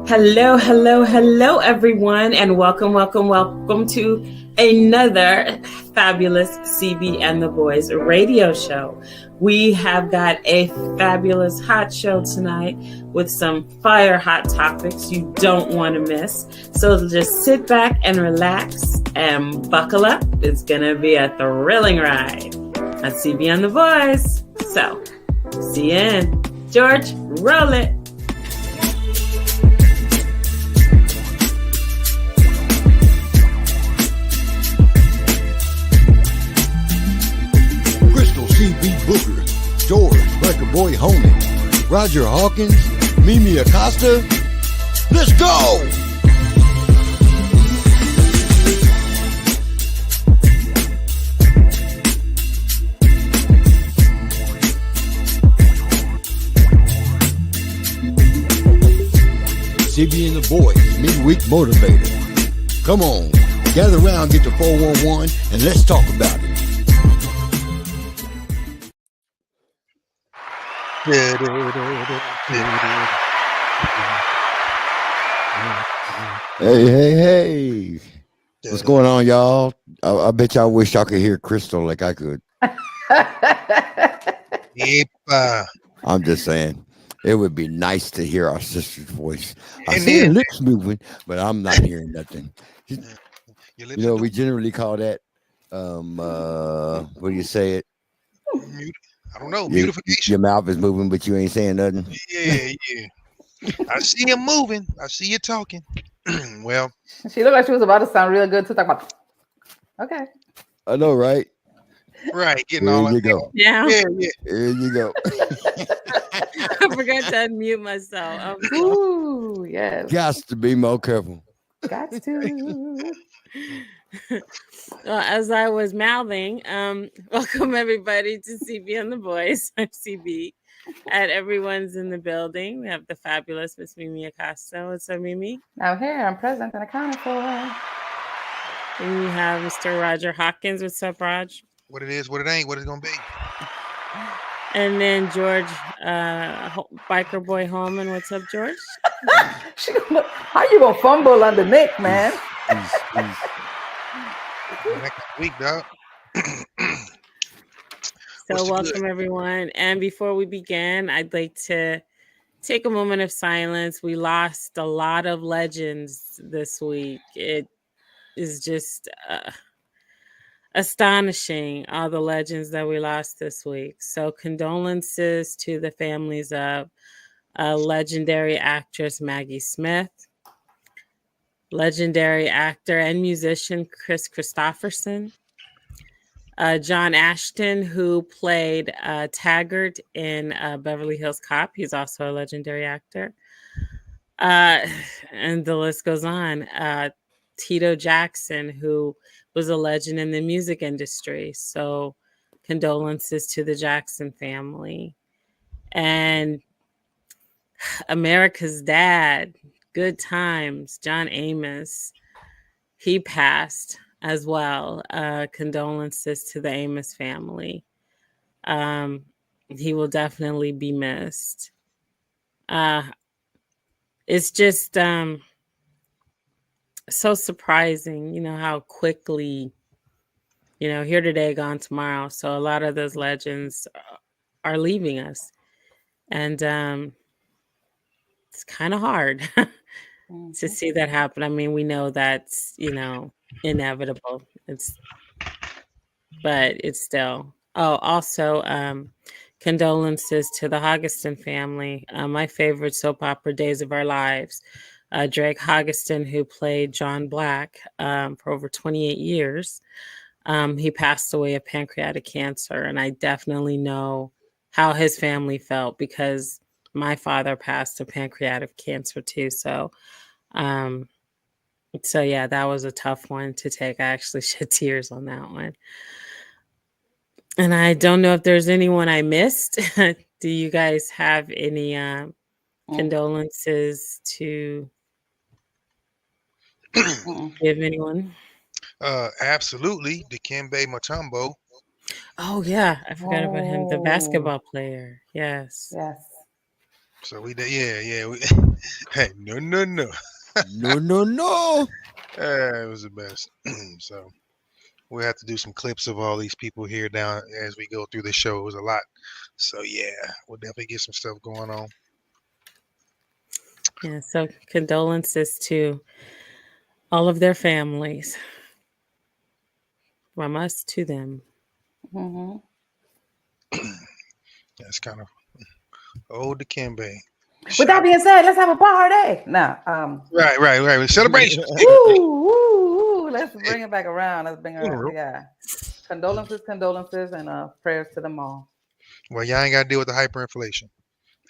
Hello, hello, hello, everyone, and welcome to another fabulous CB and the Boys radio show. We have got a fabulous hot show tonight with some fire hot topics you don't want to miss. So just sit back and relax and buckle up. It's going to be a thrilling ride on CB and the Boys. So, see you in. George, roll it. CB Booker, George, Record Boy Homie, Roger Hawkins, Mimi Acosta. Let's go! CB and the Boys, Midweek Motivator. Come on, gather around, get the 411, and let's talk about it. Hey. What's going on, y'all? I bet y'all wish y'all could hear Crystal like I could. I'm just saying, it would be nice to hear our sister's voice. I see her lips moving, but I'm not hearing nothing. We generally call that, what do you say it? I don't know. Beautification. Your mouth is moving, but you ain't saying nothing. Yeah. I see you moving. I see you talking. Well, she looked like she was about to sound real good to talk about. Okay. I know, right? Right. Getting there all you go. Yeah. There you go. I forgot to unmute myself. Ooh, yes. Got to be more careful. Got to. Well, as I was mouthing, welcome everybody to CB and the Boys. I'm CB, and everyone's in the building. We have the fabulous Miss Mimi Acosta. What's up, Mimi? I'm here. I'm present and accounted for. And you have Mr. Roger Hawkins. What's up, Raj? What it is, what it ain't, what it's gonna be. And then George, Biker Boy Holman. What's up, George? How you gonna fumble on the Nick, man? Next week, dog. So welcome everyone. And before we begin, I'd like to take a moment of silence. We lost a lot of legends this week. It is just astonishing, all the legends that we lost this week. So condolences to the families of legendary actress Maggie Smith, legendary actor and musician Chris Christopherson, John Ashton, who played Taggart in Beverly Hills Cop. He's also a legendary actor. And the list goes on. Tito Jackson, who was a legend in the music industry. So condolences to the Jackson family. And America's dad, Good Times, John Amos, he passed as well. Condolences to the Amos family. He will definitely be missed. It's just so surprising, how quickly, here today, gone tomorrow. So a lot of those legends are leaving us. And it's kind of hard to see that happen. I mean, we know that's, inevitable. But it's still. Oh, also, condolences to the Hoggeston family. My favorite soap opera, Days of Our Lives. Drake Hoggeston, who played John Black for over 28 years. He passed away of pancreatic cancer. And I definitely know how his family felt because my father passed of pancreatic cancer too. So yeah, that was a tough one to take. I actually shed tears on that one. And I don't know if there's anyone I missed. Do you guys have any condolences to give anyone? Absolutely. Dikembe Mutombo. Oh, yeah. I forgot about him. The basketball player. Yes. So we did, yeah. Hey, no. No. It was the best. So we'll have to do some clips of all these people here down as we go through the show. It was a lot. So yeah, we'll definitely get some stuff going on. Yeah, so condolences to all of their families from us to them. Mm-hmm. That's kind of old Dikembe. With that being said, let's have a party. Now, Right. Celebration. woo. Let's bring it back around. Let's bring it around. Yeah. Condolences, and prayers to them all. Well, y'all ain't got to deal with the hyperinflation.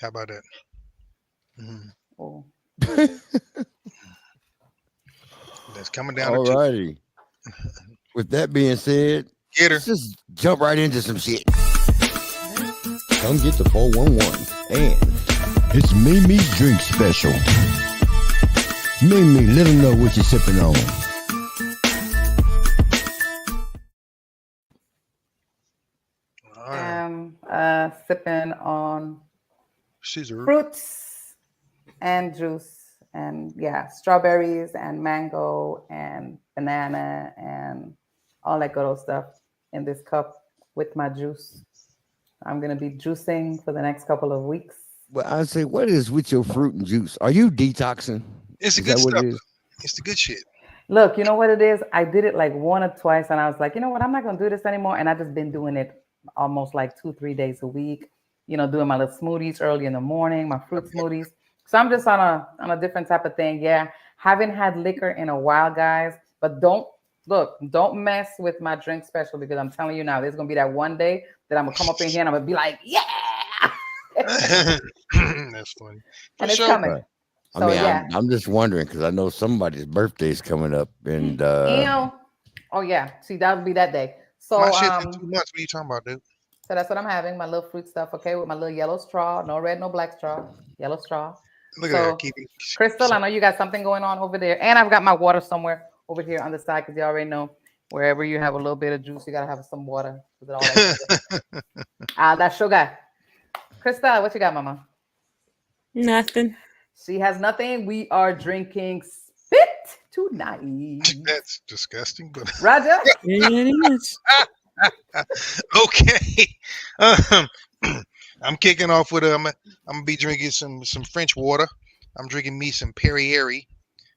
How about that? Mm-hmm. Oh. That's coming down. All righty. With that being said, let's just jump right into some shit. Come get the 411 and it's Mimi Drink Special. Mimi, let them know what you're sipping on. I'm sipping on fruits and juice, and strawberries and mango and banana and all that good old stuff in this cup with my juice. I'm going to be juicing for the next couple of weeks. Well, I say, what is with your fruit and juice? Are you detoxing? It's the good stuff. It's the good shit. Look, you know what it is? I did it like one or twice, and I was like, you know what? I'm not going to do this anymore. And I've just been doing it almost like 2-3 days a week, doing my little smoothies early in the morning, my fruit smoothies. So I'm just on a different type of thing. Yeah. Haven't had liquor in a while, guys, but don't mess with my drink special, because I'm telling you now, there's going to be that one day that I'm going to come up in here and I'm going to be like, yeah. That's funny. And it's coming. Right. So, I'm just wondering, because I know somebody's birthday's coming up, and oh yeah, see, that would be that day. So my shit's in 2 months. What are you talking about, dude? So that's what I'm having, my little fruit stuff, okay, with my little yellow straw, no red, no black straw, yellow straw. Look at that. Crystal, I know you got something going on over there, and I've got my water somewhere over here on the side, because you already know wherever you have a little bit of juice, you gotta have some water with all that. That's sugar. Crystal, what you got, mama? Nothing. She has nothing. We are drinking spit tonight. That's disgusting, but Roger. It is. Okay. I'm kicking off with I'm gonna be drinking some French water. I'm drinking me some Perrier,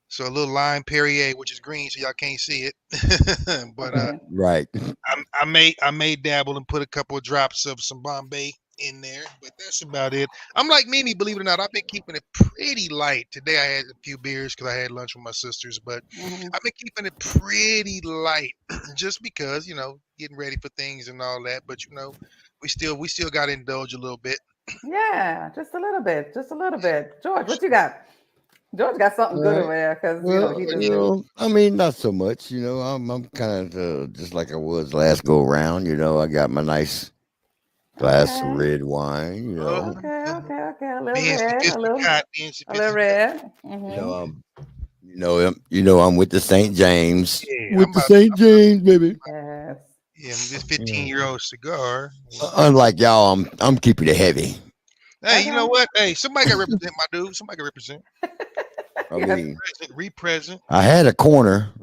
so a little lime Perrier, which is green, so y'all can't see it. But right. I may dabble and put a couple of drops of some Bombay in there, but that's about it. I'm like Mimi, believe it or not. I've been keeping it pretty light. Today I had a few beers because I had lunch with my sisters, but I've been keeping it pretty light just because, getting ready for things and all that. But we still got to indulge a little bit. Yeah, just a little bit. George, what you got? George got something good over there, because I mean, not so much. I'm kind of just like I was last go around. I got my nice glass of red wine, Okay. A little red. I'm with the St. James. Yeah, with the St. James, baby. Yes. Yeah, this 15-year-old cigar. Unlike y'all, I'm keeping it heavy. Hey, you know what? Hey, somebody got to represent my dude. Somebody got to represent. I mean, represent. I had a corner,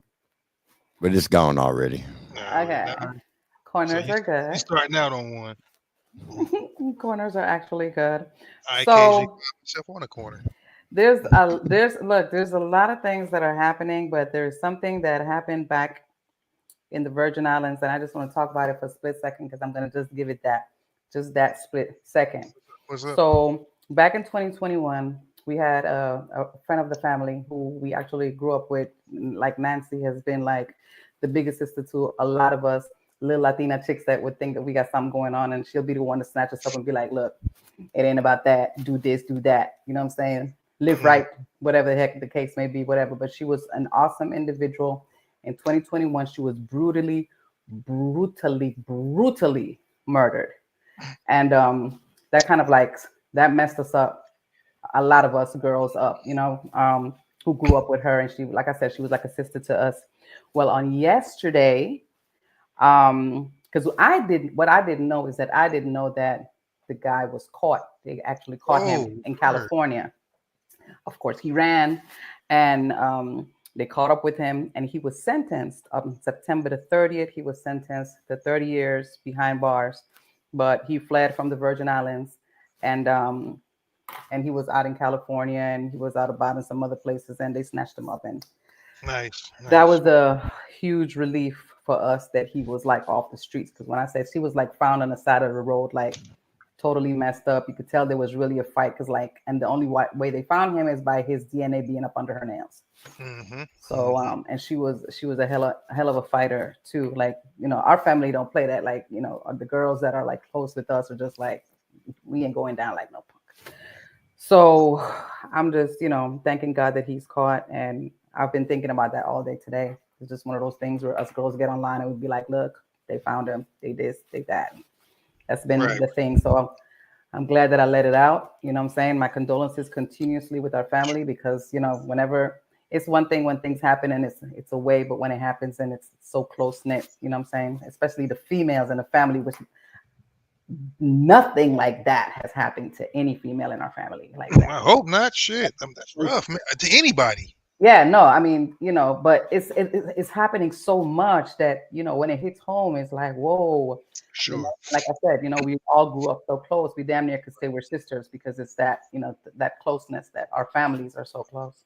but it's gone already. Okay. Corners are good. He's starting out on one. Corners are actually good. I occasionally find myself on a corner. There's a lot of things that are happening, but there's something that happened back in the Virgin Islands, and I just want to talk about it for a split second, because I'm going to just give it that split second. What's up? So back in 2021, we had a friend of the family who we actually grew up with. Like Nancy has been like the biggest sister to a lot of us little Latina chicks that would think that we got something going on, and she'll be the one to snatch us up and be like, look, it ain't about that. Do this, do that. You know what I'm saying? Live right, whatever the heck the case may be, whatever. But she was an awesome individual. In 2021, she was brutally murdered. And that kind of that messed us up. A lot of us girls up, who grew up with her. And she, like I said, she was like a sister to us. Well, on yesterday, because what I didn't know is that I didn't know that the guy was caught. They actually caught him in California. Of course, he ran, and they caught up with him, and he was sentenced on September the 30th. He was sentenced to 30 years behind bars, but he fled from the Virgin Islands, and he was out in California, and he was out about in some other places, and they snatched him up. And nice. That was a huge relief for us that he was like off the streets. Because when I said she was like found on the side of the road, like totally messed up, you could tell there was really a fight. Because and the only way they found him is by his DNA being up under her nails. Mm-hmm. So and she was a hell of a fighter too. Like, our family don't play that. Like, the girls that are like close with us are just like, we ain't going down like no punk. So I'm just thanking God that he's caught, and I've been thinking about that all day today. It's just one of those things where us girls get online and we'd be like, look, they found him, they this, they that. That's been the thing. So I'm glad that I let it out. You know what I'm saying? My condolences continuously with our family, because whenever it's one thing when things happen and it's away, but when it happens and it's so close knit, you know what I'm saying? Especially the females in the family, which nothing like that has happened to any female in our family. Like that. I hope not. Shit, that's rough, man, to anybody. Yeah, no, I mean, but it's happening so much that when it hits home, it's like, whoa. Sure. Like I said, we all grew up so close. We damn near could say we're sisters, because it's that that closeness, that our families are so close.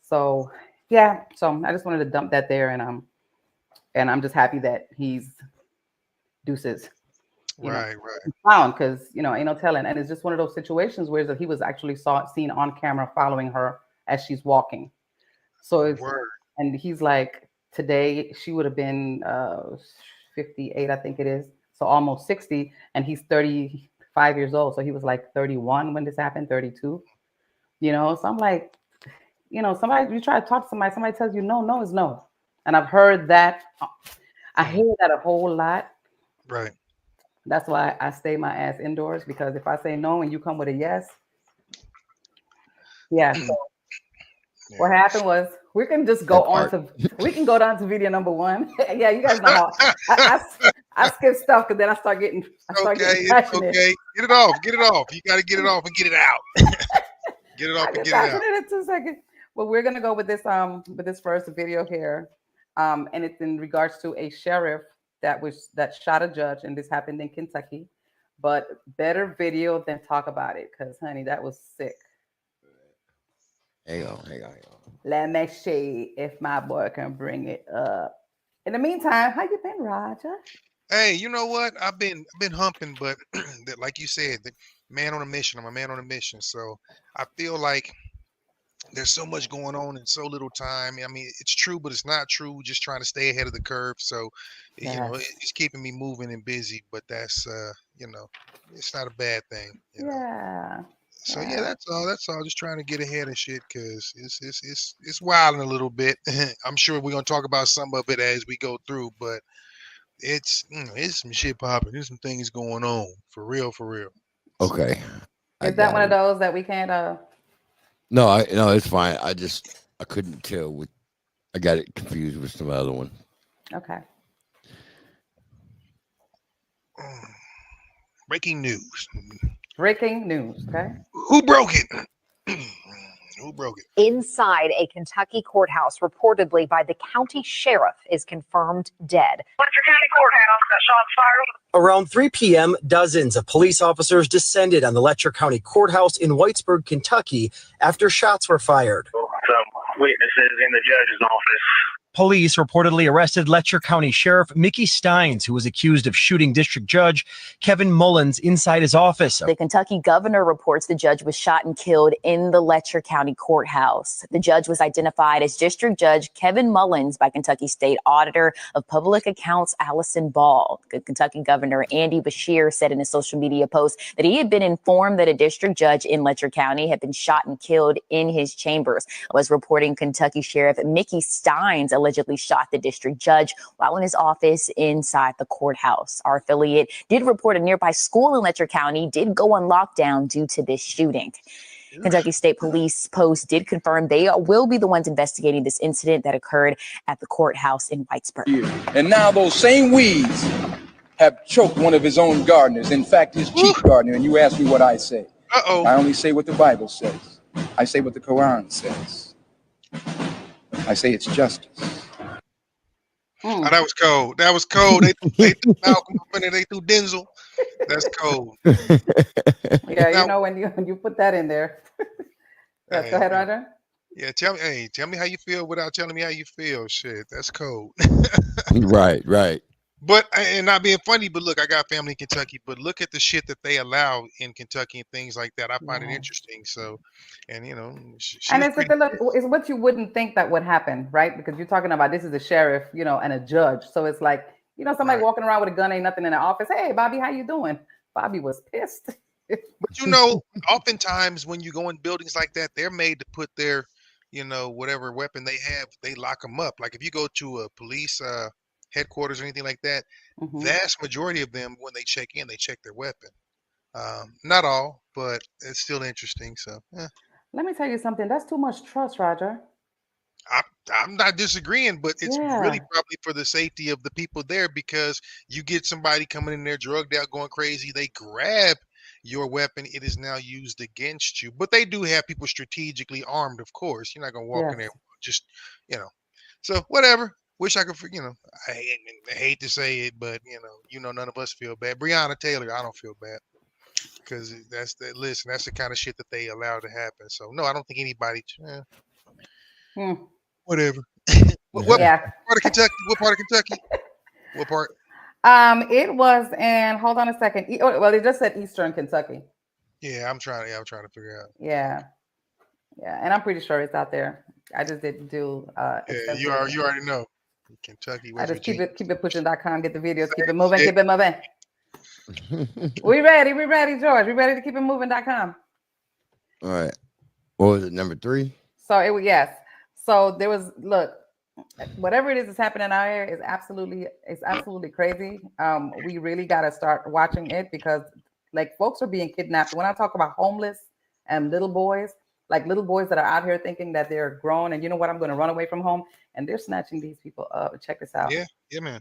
So yeah, so I just wanted to dump that there, and I'm just happy that he's deuces. Right. Found, because ain't no telling, and it's just one of those situations where he was actually seen on camera following her as she's walking. So and he's like, today she would have been 58, I think it is, so almost 60, and he's 35 years old. So he was like 31 when this happened, 32. So I'm like, somebody, you try to talk to somebody tells you no is no, and I've heard that. I hear that a whole lot. Right. That's why I stay my ass indoors, because if I say no and you come with a yes, yeah. So what happened was, we can just go we can go down to video number 1. Yeah, you guys know how I skip stuff, because then I start getting passionate. Okay. Get it off. You got to get it off and get it out. Get it off and get it out. In 2 seconds. Well, we're gonna go with this first video here, and it's in regards to a sheriff that shot a judge, and this happened in Kentucky. But better video than talk about it, because honey, that was sick. Hang on. Let me see if my boy can bring it up. In the meantime, how you been, Roger? Hey, you know what? I've been humping, but like you said, the man on a mission. I'm a man on a mission. So I feel like there's so much going on in so little time. I mean, it's true, but it's not true. Just trying to stay ahead of the curve. So, it's keeping me moving and busy. But that's, it's not a bad thing. Yeah. So yeah, that's all. Just trying to get ahead of shit, because it's wilding a little bit. I'm sure we're gonna talk about some of it as we go through, but it's some shit popping. There's some things going on for real. Okay. Is that one of those that we can't? No, it's fine. I couldn't tell. I got it confused with some other one. Okay. Breaking news. Okay. Who broke it? Who broke it? Inside a Kentucky courthouse, reportedly by the county sheriff, is confirmed dead. Letcher County Courthouse, got shots fired. Around 3 p.m., dozens of police officers descended on the Letcher County Courthouse in Whitesburg, Kentucky, after shots were fired. Some witnesses in the judge's office. Police reportedly arrested Letcher County Sheriff Mickey Steins, who was accused of shooting District Judge Kevin Mullins inside his office. The Kentucky governor reports the judge was shot and killed in the Letcher County Courthouse. The judge was identified as District Judge Kevin Mullins by Kentucky State Auditor of Public Accounts Allison Ball. The Kentucky Governor Andy Beshear said in a social media post that he had been informed that a district judge in Letcher County had been shot and killed in his chambers. Was reporting Kentucky Sheriff Mickey Steins allegedly shot the district judge while in his office inside the courthouse. Our affiliate did report a nearby school in Letcher County did go on lockdown due to this shooting. Kentucky State Police Post did confirm they will be the ones investigating this incident that occurred at the courthouse in Whitesburg. And now those same weeds have choked one of his own gardeners. In fact, his chief gardener. And you ask me what I say. I only say what the Bible says. I say what the Quran says. I say it's justice. Oh, that was cold. That was cold. They threw Malcolm up in there. They threw Denzel. That's cold. Yeah, now, you know when you put that in there. Yes, go ahead, Roger. Yeah, tell me how you feel without telling me how you feel. Shit, that's cold. Right. But, and not being funny, but look, I got family in Kentucky, but look at the shit that they allow in Kentucky and things like that. I find it interesting. So, and you know, and it's what you wouldn't think that would happen, right? Because you're talking about this is a sheriff, you know, and a judge. So it's like, you know, somebody walking around with a gun, ain't nothing in the office. Hey, Bobby, how you doing? Bobby was pissed. But you know, oftentimes when you go in buildings like that, they're made to put their, you know, whatever weapon they have, they lock them up. Like if you go to a police headquarters or anything like that, vast majority of them, when they check in, they check their weapon. Not all, but it's still interesting. So let me tell you something. That's too much trust, Roger. I'm not disagreeing, but it's really probably for the safety of the people there, because you get somebody coming in there drugged out, going crazy, they grab your weapon, it is now used against you. But they do have people strategically armed, of course. You're not gonna walk in there just, you know. So whatever. Wish I could, you know. I hate to say it, but you know, none of us feel bad. Breonna Taylor, I don't feel bad, because that's the kind of shit that they allow to happen. So no, I don't think anybody. Whatever. What part of Kentucky? What part of Kentucky? What part? It was in. Hold on a second. Well, it just said Eastern Kentucky. Yeah, I'm trying to figure out. Yeah, and I'm pretty sure it's out there. I just didn't do. Yeah, you already know. Kentucky. I just keep it pushing.com. Get the videos. Keep it moving. Keep it moving. We ready, George. We ready to keep it moving.com. All right. What was it? Number 3. So it was So there was whatever it is that's happening out here is absolutely crazy. We really got to start watching it, because like folks are being kidnapped. When I talk about homeless and little boys, like little boys that are out here thinking that they're grown and you know what, I'm going to run away from home, and they're snatching these people up. Check this out. Yeah, man.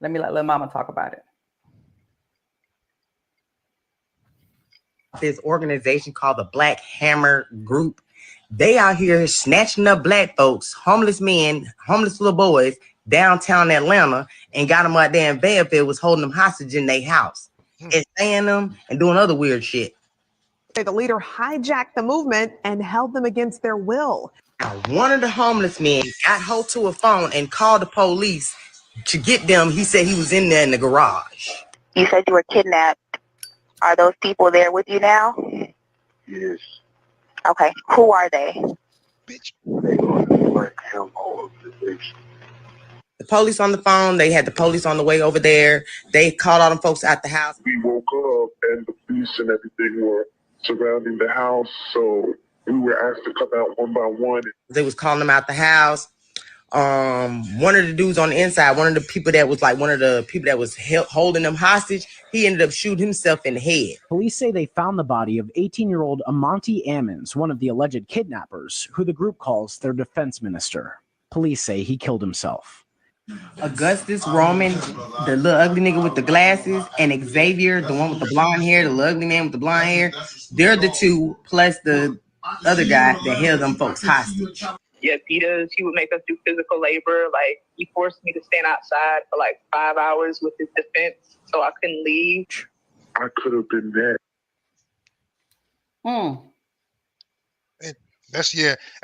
Let me let Mama talk about it. This organization called the Black Hammer Group. They out here snatching up black folks, homeless men, homeless little boys downtown Atlanta, and got them out there in Fayetteville, was holding them hostage in their house and staying them and doing other weird shit. The leader hijacked the movement and held them against their will. Now, one of the homeless men got hold to a phone and called the police to get them. He said he was in there in the garage. You said you were kidnapped. Are those people there with you now? Yes. Okay. Who are they? Bitch. The police on the phone. They had the police on the way over there. They called all them folks out the house. We woke up and the police and everything were surrounding the house, so we were asked to come out one by one. They was calling them out the house. One of the dudes on the inside, one of the people that was holding them hostage, he ended up shooting himself in the head. Police say they found the body of 18-year-old Amonte Ammons, one of the alleged kidnappers, who the group calls their defense minister. Police say he killed himself. Augustus Roman, the little ugly nigga with the glasses, and Xavier, the one with the blonde hair, the little ugly man with the blonde hair, they're the two, plus the other guy that held them folks hostage. Yes, he does. He would make us do physical labor. Like, he forced me to stand outside for like 5 hours with his defense, so I couldn't leave. I could have been there. That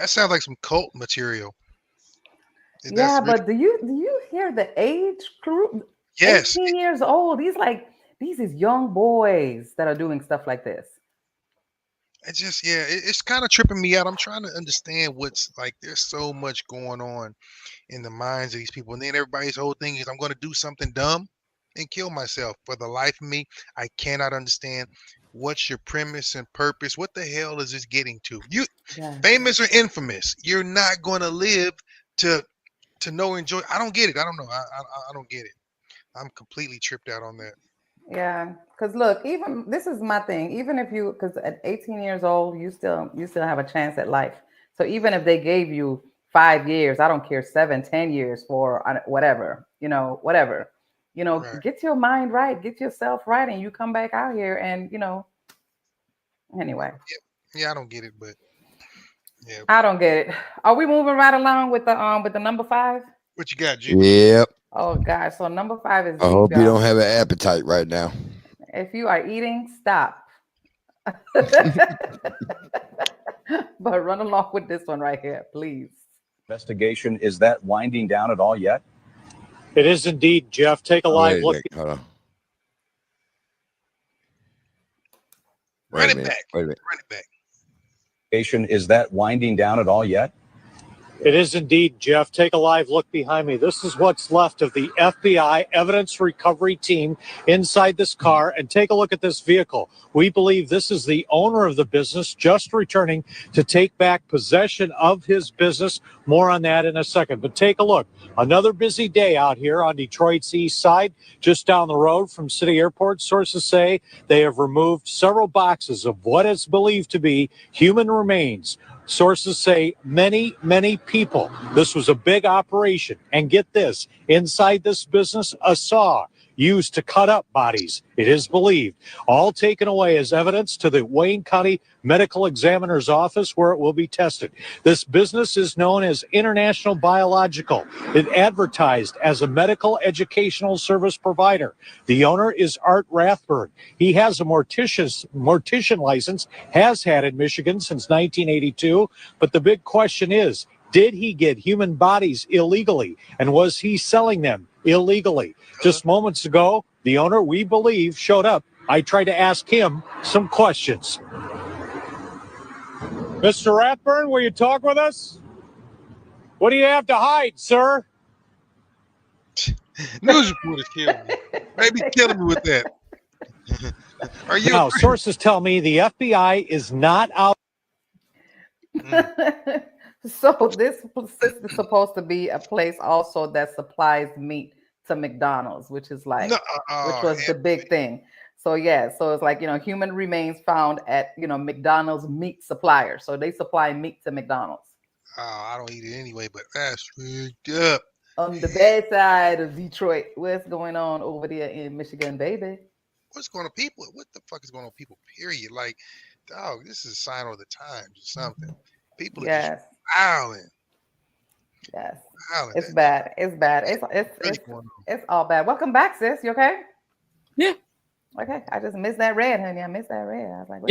sounds like some cult material. But do you hear the age group? Yes. 18 years old. These is young boys that are doing stuff like this. It's just, it's kind of tripping me out. I'm trying to understand what's like. There's so much going on in the minds of these people. And then everybody's whole thing is, I'm going to do something dumb and kill myself. For the life of me, I cannot understand what's your premise and purpose. What the hell is this getting to? You famous or infamous, you're not going to live to know or enjoy. I don't get it. I don't know. I don't get it. I'm completely tripped out on that. Yeah, because look, even this is my thing. Even if because at 18 years old, you still have a chance at life. So even if they gave you 5 years, I don't care, 7, 10 years for whatever, whatever, get your mind right, get yourself right, and you come back out here and anyway. Yeah, I don't get it, but yeah. I don't get it. Are we moving right along with the number 5? What you got, Jim? Yep. Oh God. So number 5 is I hope you don't have an appetite right now. If you are eating, stop. But run along with this one right here, please. Investigation, is that winding down at all yet? It is indeed, Jeff. Take a live look. Hold on. Run it back. Wait a minute. Run it back. Is that winding down at all yet? It is indeed, Jeff. Take a live look behind me. This is what's left of the FBI evidence recovery team inside this car. And take a look at this vehicle. We believe this is the owner of the business just returning to take back possession of his business. More on that in a second. But take a look. Another busy day out here on Detroit's east side, just down the road from City Airport. Sources say they have removed several boxes of what is believed to be human remains. Sources say many, many people. This was a big operation. And get this, inside this business, a saw used to cut up bodies, it is believed, all taken away as evidence to the Wayne County Medical Examiner's Office, where it will be tested. This business is known as International Biological. It advertised as a medical educational service provider. The owner is Art Rathburn. He has a mortician license, has had in Michigan since 1982. But the big question is, did he get human bodies illegally? And was he selling them illegally? Just moments ago, the owner, we believe, showed up. I tried to ask him some questions. Mr. Rathburn, will you talk with us? What do you have to hide, sir? News reporters killing me. Maybe killing me with that. Are you? Now, sources tell me the FBI is not out. So this is supposed to be a place also that supplies meat to McDonald's, which is like, which was the big thing. So yeah, so it's like, human remains found at, McDonald's meat supplier. So they supply meat to McDonald's. Oh, I don't eat it anyway, but that's rigged up. On the bad side of Detroit, what's going on over there in Michigan, baby? What's going on, people? What the fuck is going on, people? Period. Like, dog, this is a sign of the times or something. People are just wilding. Yes. Wilding. It's bad. It's bad. It's all bad. Welcome back, sis. You okay? Yeah. Okay. I just missed that red, honey. I missed that red. I was like,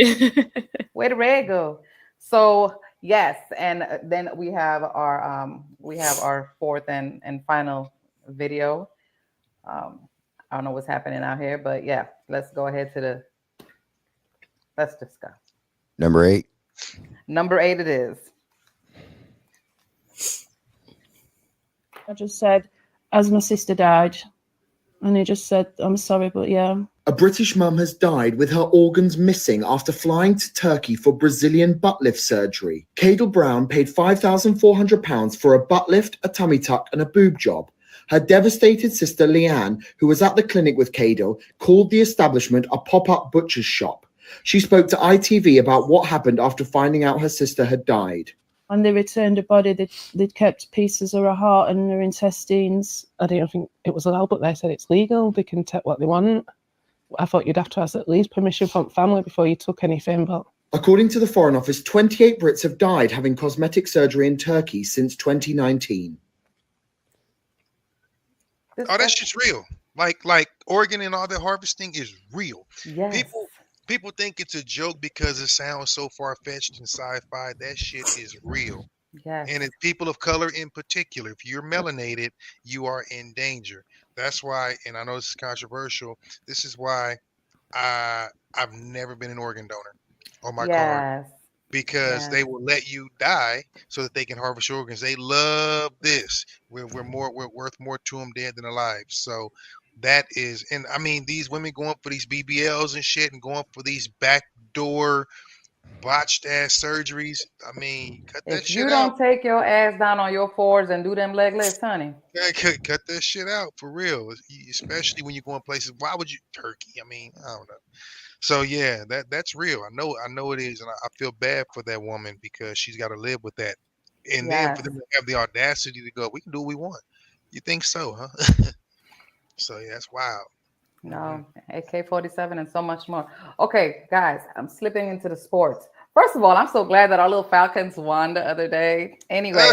where'd the red go? So yes, and then we have our fourth and final video. I don't know what's happening out here, but yeah, let's go ahead to let's just go. Number 8. Number 8 it is. I just said, as my sister died, and he just said, I'm sorry, but yeah. A British mum has died with her organs missing after flying to Turkey for Brazilian butt lift surgery. Cadel Brown paid £5,400 for a butt lift, a tummy tuck, and a boob job. Her devastated sister Leanne, who was at the clinic with Cadel, called the establishment a pop-up butcher's shop. She spoke to ITV about what happened after finding out her sister had died. When they returned her body, they'd kept pieces of her heart and her intestines. I don't think it was allowed, but they said it's legal. They can take what they want. I thought you'd have to ask at least permission from family before you took anything, but... According to the Foreign Office, 28 Brits have died having cosmetic surgery in Turkey since 2019. Oh, that shit's real. Like organ and all that harvesting is real. Yes. People think it's a joke because it sounds so far-fetched and sci-fi. That shit is real. Yes. And it's people of color in particular. If you're melanated, you are in danger. That's why, and I know this is controversial, this is why I've never been an organ donor on my card. Because they will let you die so that they can harvest your organs. They love this. We're worth more to them dead than alive. So that is, and I mean, these women going for these BBLs and shit and going for these backdoor botched ass surgeries. I mean, cut that shit out. If you don't take your ass down on your fours and do them leg lifts, honey. Cut that shit out for real. Especially when you're going places. Why would you Turkey? I mean, I don't know. So yeah, that's real. I know it is, and I feel bad for that woman because she's got to live with that. And then for them to have the audacity to go, we can do what we want. You think so, huh? So yeah, that's wild. No, AK-47 and so much more. Okay, guys, I'm slipping into the sports. First of all, I'm so glad that our little Falcons won the other day. Anyway,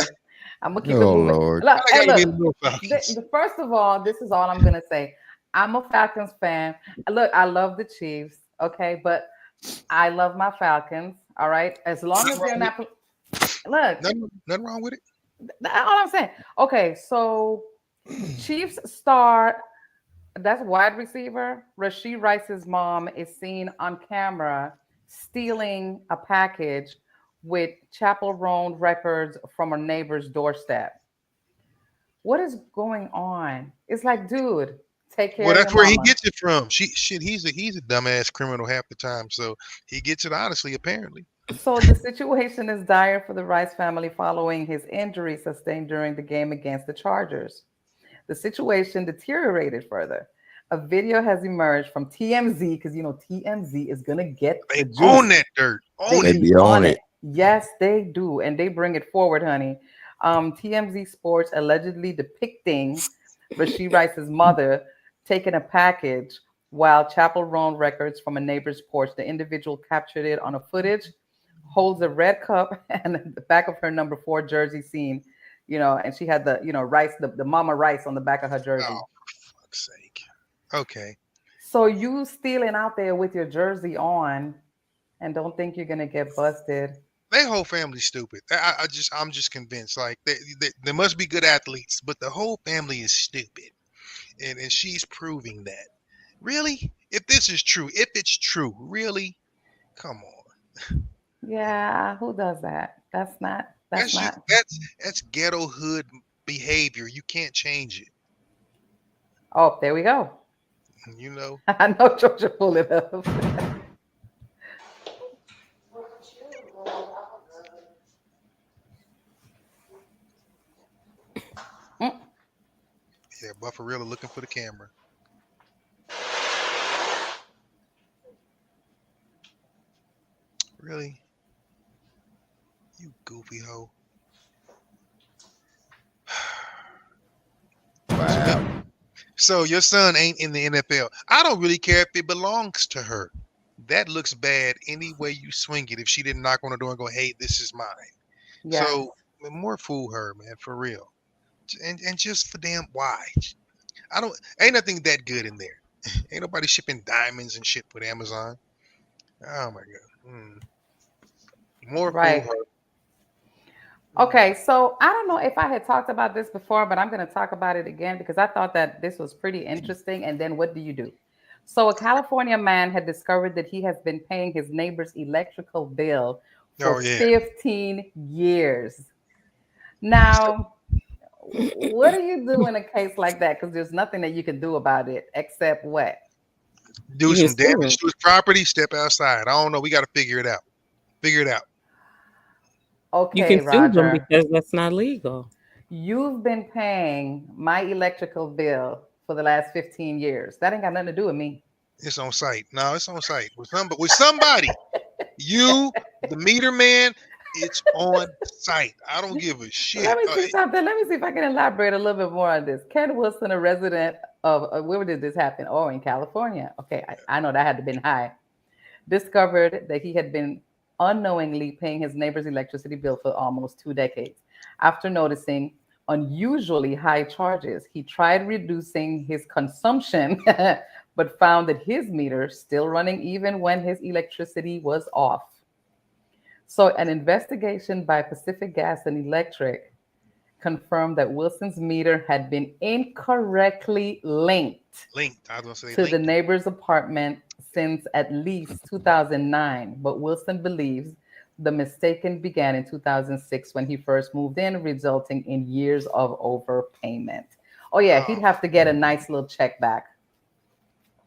I'm gonna keep it moving. Lord. Look, hey, look. Falcons. First of all, this is all I'm gonna say. I'm a Falcons fan. Look, I love the Chiefs, okay, but I love my Falcons. All right, as long as they're not. Look, nothing wrong with it. That's all I'm saying. Okay, so Chiefs star, that's wide receiver, Rashee Rice's mom is seen on camera stealing a package with Chapel Roan records from a neighbor's doorstep. What is going on? It's like, dude, take care Well, of that's your where he mama. gets it from. He's a dumbass criminal half the time. So he gets it honestly, apparently. So the situation is dire for the Rice family following his injury sustained during the game against the Chargers. The situation deteriorated further. A video has emerged from TMZ because TMZ is gonna get the juice. Own that dirt. They be on it. Yes, they do, and they bring it forward, honey. TMZ Sports allegedly depicting Rashee Rice's mother taking a package while Chapel Roan records from a neighbor's porch. The individual captured it on a footage, holds a red cup and the back of her number 4 jersey seen, and she had the, Rice, the mama Rice on the back of her jersey. Oh, for fuck's sake. Okay. So you stealing out there with your jersey on and don't think you're going to get busted. Their whole family's stupid. I'm just convinced. Like they must be good athletes, but the whole family is stupid, and she's proving that. Really, if it's true, really, come on. Yeah, who does that? That's ghetto hood behavior. You can't change it. Oh, there we go. I know Georgia pull it up. Yeah, Bufferilla looking for the camera. Really? You goofy hoe. Wow. So your son ain't in the NFL. I don't really care if it belongs to her. That looks bad any way you swing it if she didn't knock on the door and go, hey, this is mine. Yes. So more fool her, man, for real. And just for damn why? Ain't nothing that good in there. Ain't nobody shipping diamonds and shit with Amazon. Oh my God. More right. fool her. Okay, so I don't know if I had talked about this before, but I'm going to talk about it again because I thought that this was pretty interesting. And then what do you do? So a California man had discovered that he has been paying his neighbor's electrical bill for 15 years. Now, what do you do in a case like that? Because there's nothing that you can do about it except what? Do some damage to his property, step outside. I don't know. We got to figure it out. Okay, you can Roger. sue them because that's not legal. You've been paying my electrical bill for the last 15 years. That ain't got nothing to do with me. It's on site. No, it's on site. With somebody. You, the meter man, it's on site. I don't give a shit. Let me see something. Let me see if I can elaborate a little bit more on this. Ken Wilson, a resident of, where did this happen? Oh, in California. Okay, I know that had to have been high. Discovered that he had been unknowingly paying his neighbor's electricity bill for almost 2 decades. After noticing unusually high charges, he tried reducing his consumption, but found that his meter still running even when his electricity was off. So an investigation by Pacific Gas and Electric confirmed that Wilson's meter had been incorrectly linked to the neighbor's apartment since at least 2009. But Wilson believes the mistake began in 2006 when he first moved in, resulting in years of overpayment. Oh yeah, he'd have to get a nice little check back.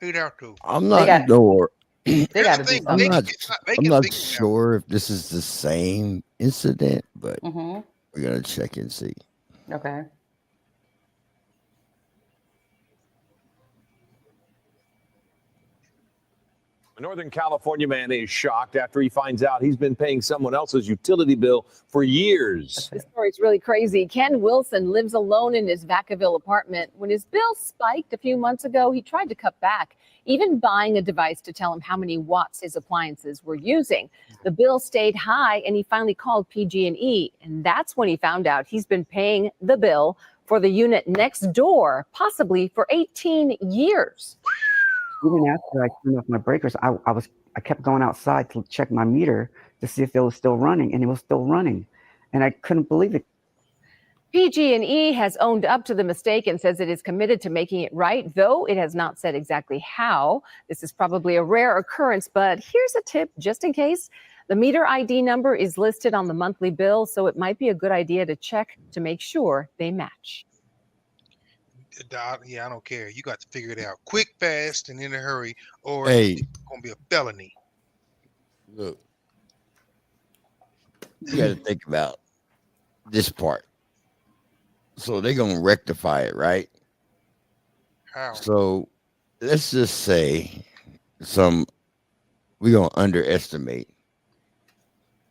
He'd have to. I'm not sure. They got to do something. I'm not sure if this is the same incident, but we're gonna check and see. Okay. A Northern California man is shocked after he finds out he's been paying someone else's utility bill for years. The story's really crazy. Ken Wilson lives alone in his Vacaville apartment. When his bill spiked a few months ago, he tried to cut back, even buying a device to tell him how many watts his appliances were using. The bill stayed high, and he finally called PG&E, and that's when he found out he's been paying the bill for the unit next door, possibly for 18 years. Even after I turned off my breakers, I kept going outside to check my meter to see if it was still running, and it was still running, and I couldn't believe it. PG&E has owned up to the mistake and says it is committed to making it right, though it has not said exactly how. This is probably a rare occurrence, but here's a tip just in case. The meter ID number is listed on the monthly bill, so it might be a good idea to check to make sure they match. Yeah, I don't care. You got to figure it out quick, fast, and in a hurry, or Hey. it's going to be a felony. Look, you got to think about this part. So they're going to rectify it, right? How? So let's just say we're going to underestimate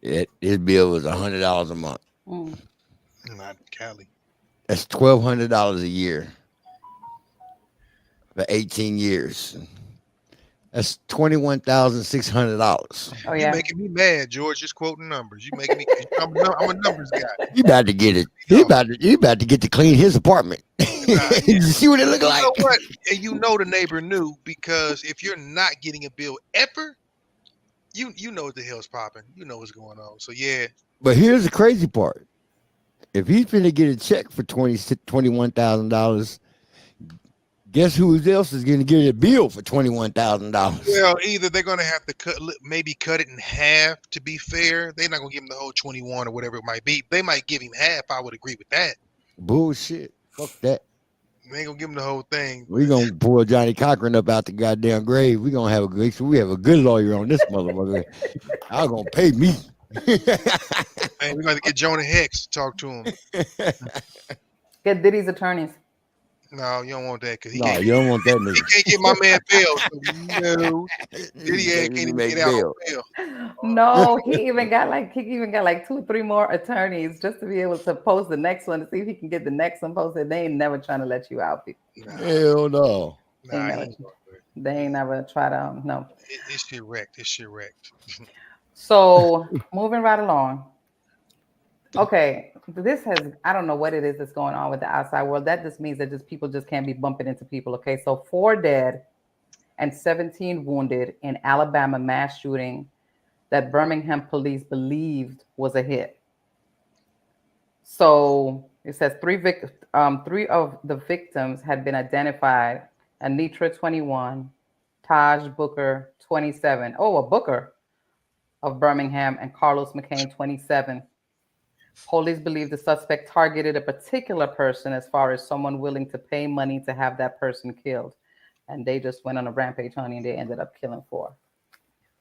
it. His bill was $100 a month. Not Cali. That's $1,200 a year for 18 years. That's $21,600. Oh, You making me mad, George. Just quoting numbers. You making me. I'm a numbers guy. You about to get it. You about to get to clean his apartment. You see what it look like? You know what? And you know the neighbor knew, because if you're not getting a bill ever, you know what the hell's popping. You know what's going on. So yeah. But here's the crazy part. If he's finna get a check for $21,000, guess who else is going to get a bill for $21,000? Well, either they're going to have to cut it in half. To be fair, they're not going to give him the whole 21 or whatever it might be. They might give him half. I would agree with that. Bullshit. Fuck that. They ain't gonna give him the whole thing. We're gonna pull Johnny Cochran up out the goddamn grave. We're gonna have a good lawyer on this motherfucker. I'm gonna pay me. Man, we're gonna get Jonah Hex to talk to him. Get Diddy's attorneys. No, you don't want that, because you don't want that nigga. He can't get my man bail. So no, Diddy can't even get out on bail. No, he even got like 2 or 3 more attorneys just to be able to post the next one to see if he can get the next one posted. They ain't never trying to let you out, people. Hell no. They ain't never try to no. It's shit wrecked. It's shit wrecked. So moving right along. Okay, I don't know what it is that's going on with the outside world. That just means that people just can't be bumping into people. Okay, so 4 dead and 17 wounded in Alabama mass shooting that Birmingham police believed was a hit. So it says 3 of the victims had been identified: Anitra, 21, Taj Booker, 27. Oh, a Booker of Birmingham, and Carlos McCain, 27. Police believe the suspect targeted a particular person as far as someone willing to pay money to have that person killed. And they just went on a rampage, honey, and they ended up killing 4.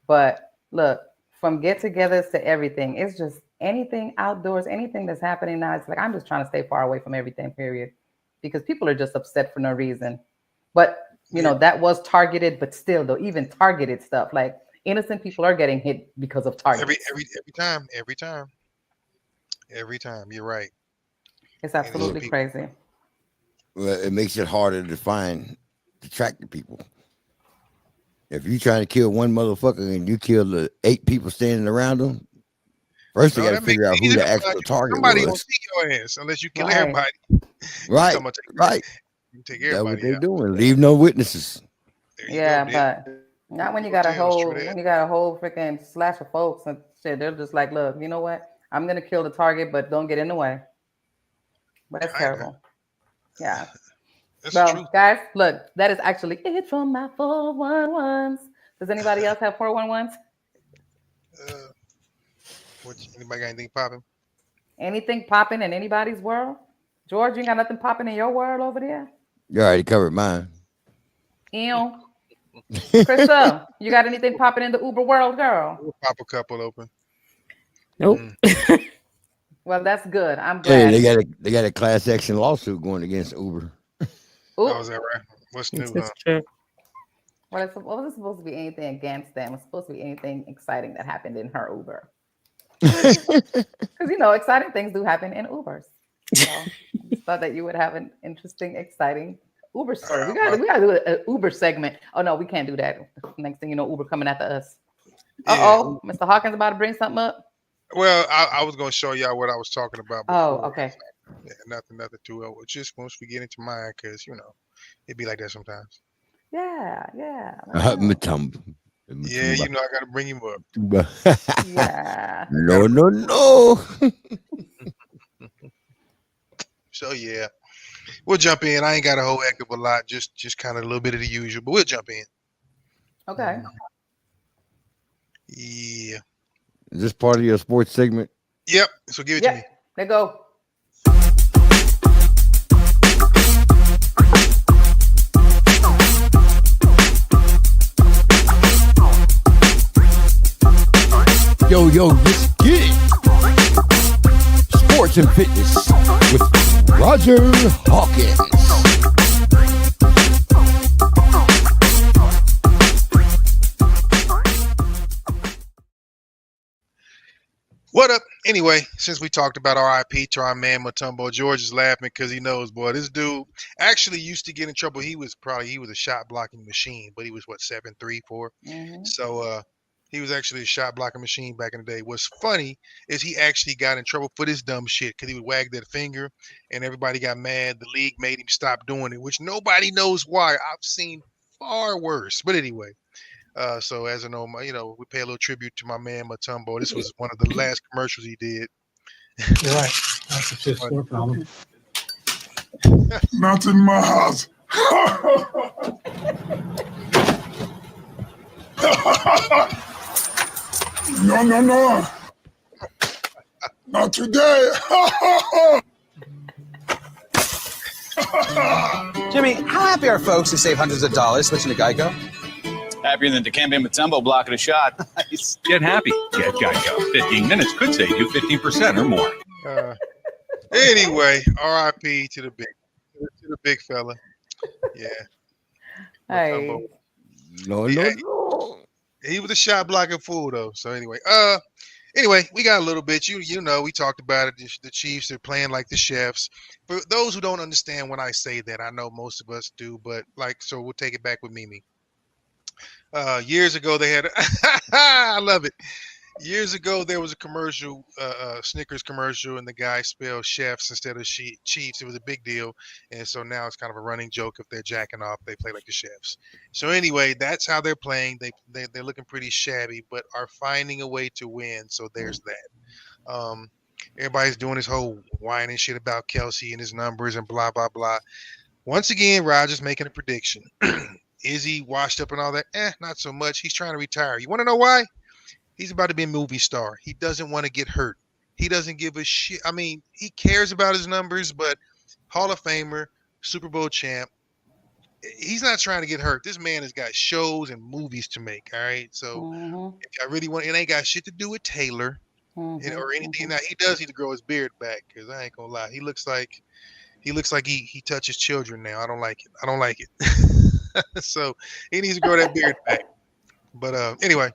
But look, from get-togethers to everything, it's just anything outdoors, anything that's happening now, it's like I'm just trying to stay far away from everything, period. Because people are just upset for no reason. But, that was targeted, but still, though, even targeted stuff, like innocent people are getting hit because of targets. Every time, you're right. It's absolutely crazy. Well, it makes it harder to track the people. If you're trying to kill one motherfucker and you kill the 8 people standing around them, first they got to figure out who the actual target Somebody was. Gonna see your ass unless you kill everybody. Right. You take That's everybody what they're out. doing. Leave no witnesses. But not when you got a whole freaking slash of folks and shit. They're just like, look, you know what? I'm gonna kill the target, but don't get in the way. But that's terrible. Yeah. Well, guys, look, that is actually it from my 411s. Does anybody else have 411s? Anybody got anything popping? Anything popping in anybody's world? George, you got nothing popping in your world over there? You already covered mine. Ew. Krista, you got anything popping in the Uber world, girl? We'll pop a couple open. Nope. Well, that's good. I'm glad. Hey, they got a class action lawsuit going against Uber. Oh, is that right? What's new? That's true. Well, it wasn't supposed to be anything against them. It's supposed to be anything exciting that happened in her Uber. Because exciting things do happen in Ubers. So I just thought that you would have an interesting, exciting Uber story. We gotta do an Uber segment. Oh no, we can't do that. Next thing you know, Uber coming after us. Uh-oh, Mr. Hawkins about to bring something up. Well, I was gonna show y'all what I was talking about before. Oh, okay. Yeah, nothing too. Just once we get into mine, because it'd be like that sometimes. Yeah. Yeah, I gotta bring him up. Yeah. No. So yeah, we'll jump in. I ain't got a whole heck of a lot, just kind of a little bit of the usual, but we'll jump in. Okay. Yeah. Is this part of your sports segment? Yep. So give it to me. There go. Yo, let's get it. Sports and fitness with Roger Hawkins. What up? Anyway, since we talked about RIP to our man Mutombo, George is laughing because he knows, boy, this dude actually used to get in trouble. He was a shot blocking machine, but he was 7'3", 4. So he was actually a shot blocking machine back in the day. What's funny is he actually got in trouble for this dumb shit because he would wag that finger and everybody got mad. The league made him stop doing it, which nobody knows why. I've seen far worse. But anyway. So as I know, we pay a little tribute to my man Mutombo. This was one of the last commercials he did. You're right. That's a fifth floor problem. Not in my house. No. Not today. Jimmy, how happy are folks who save hundreds of dollars switching to Geico? Happier than Dikembe Mutombo blocking a shot. Nice. Get happy. Get Geico. 15 minutes could save you 15% or more. Anyway, RIP to the big fella. Yeah. Hey. No. He was a shot blocking fool though. So anyway, we got a little bit. You know, we talked about it. The Chiefs are playing like the chefs. For those who don't understand when I say that, I know most of us do, but so we'll take it back with Mimi. Years ago they had I love it. Years ago there was a commercial, Snickers commercial, and the guy spelled chefs instead of Chiefs. It was a big deal, and so now it's kind of a running joke. If they're jacking off, they play like the chefs. So anyway, that's how they're playing. They're looking pretty shabby, but are finding a way to win. So there's that. Everybody's doing this whole whining shit about Kelsey and his numbers and blah blah blah. Once again, Roger's making a prediction. Is he washed up and all that? Not so much. He's trying to retire. You want to know why? He's about to be a movie star. He doesn't want to get hurt. He doesn't give a shit. I mean, he cares about his numbers, but Hall of Famer, Super Bowl champ, he's not trying to get hurt. This man has got shows and movies to make, all right? So if I really want, it ain't got shit to do with Taylor or anything. Now, he does need to grow his beard back because I ain't going to lie. He looks like he touches children now. I don't like it. So he needs to grow that beard back. But anyway,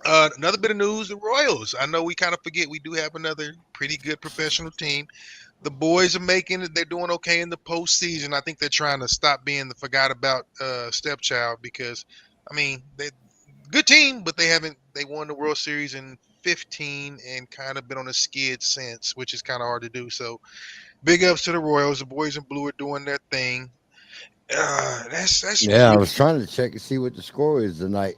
another bit of news: the Royals. I know we kind of forget we do have another pretty good professional team. The boys are making it. They're doing okay in the postseason. I think they're trying to stop being the forgot about stepchild because, I mean, they good team, but they won the World Series in 2015 and kind of been on a skid since, which is kind of hard to do. So big ups to the Royals. The boys in blue are doing their thing. That's I was trying to check and see what the score is tonight.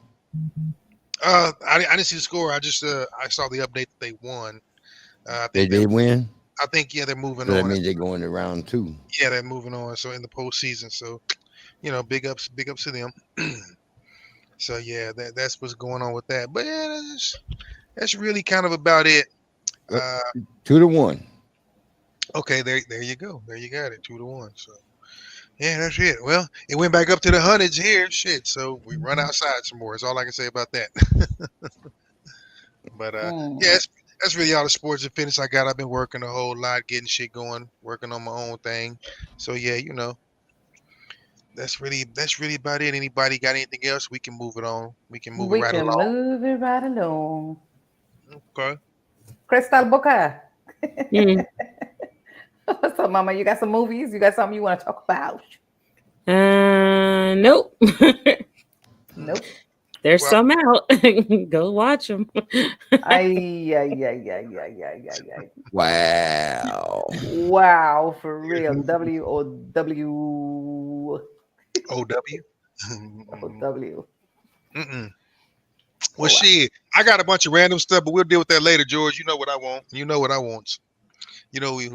I didn't see the score. I just I saw the update that they won. They win? I think they're moving So on. that means they're going to round 2. Yeah, they're moving on. So in the postseason. So big ups to them. So yeah, that's what's going on with that. But yeah, that's really kind of about it. 2-1. Okay, there you go. There you got it. 2-1. So yeah, that's it. Well, it went back up to the hundreds here. Shit. So we run outside some more. That's all I can say about that. But yeah, that's really all the sports and fitness I got. I've been working a whole lot, getting shit going, working on my own thing. So yeah, that's really about it. Anybody got anything else? We can move it on. We can move it We right can along. move it right along. Okay. Crystal Boca. Mm. What's up, Mama? You got some movies? You got something you want to talk about? Nope. Nope. There's some out. Go watch them. Wow. Wow, for real. W-O-W. O-W? O-W. Well, shit, I got a bunch of random stuff, but we'll deal with that later, George. You know what I want. You know what I want. You know we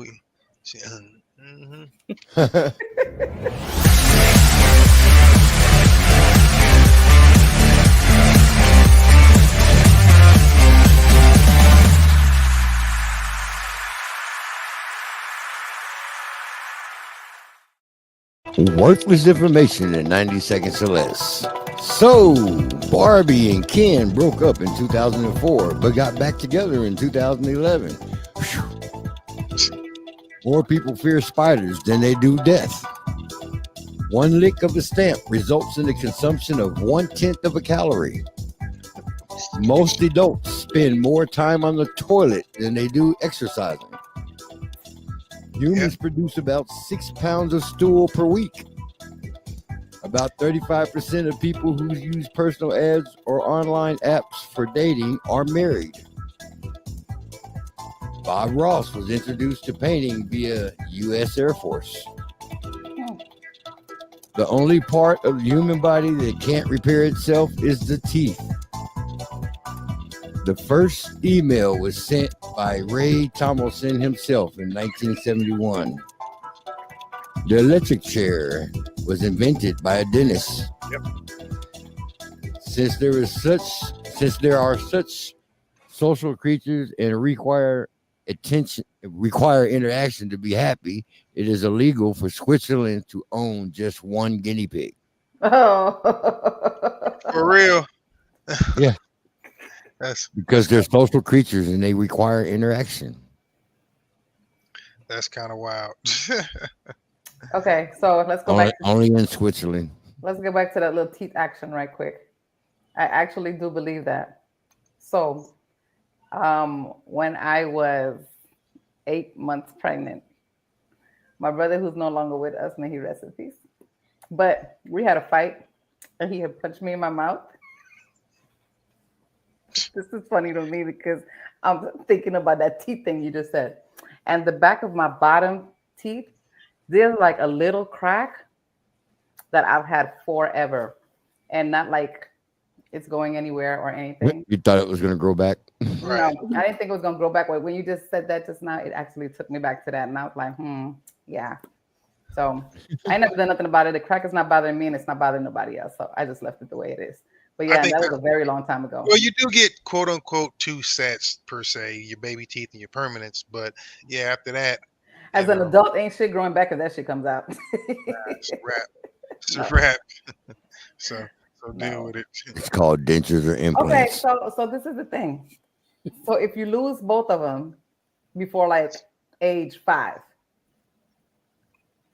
Worthless information in 90 seconds or less. So, Barbie and Ken broke up in 2004, but got back together in 2011. Whew. More people fear spiders than they do death. One lick of a stamp results in the consumption of 1/10 of a calorie. Most adults spend more time on the toilet than they do exercising. Humans produce about 6 pounds of stool per week. About 35% of people who use personal ads or online apps for dating are married. Bob Ross was introduced to painting via U.S. Air Force. The only part of the human body that can't repair itself is the teeth. The first email was sent by Ray Tomlinson himself in 1971. The electric chair was invented by a dentist. Yep. Since there are such social creatures and require interaction to be happy, it is illegal for Switzerland to own just one guinea pig. Oh. For real. Yeah. That's because they're social creatures and they require interaction. That's kind of wild. Okay, so let's go back. Only in Switzerland. Let's go back to that little teeth action right quick. I actually do believe that. So, when I was 8 months pregnant, my brother, who's no longer with us, may he rest in peace, but we had a fight, and he had punched me in my mouth. This is funny to me because I'm thinking about that teeth thing you just said. And the back of my bottom teeth, there's like a little crack that I've had forever. And not like it's going anywhere or anything. You thought it was going to grow back? No, I didn't think it was going to grow back. When you just said that just now, it actually took me back to that. And I was like, yeah. So I never done nothing about it. The crack is not bothering me and it's not bothering nobody else. So I just left it the way it is. But yeah, that was a very long time ago. Well, you do get quote unquote 2 sets per se, your baby teeth and your permanents. But yeah, after that, as an adult, ain't shit growing back if that shit comes out. It's a wrap. It's a wrap. So deal with it. It's called dentures or implants. Okay, so this is the thing. So if you lose both of them before like age 5,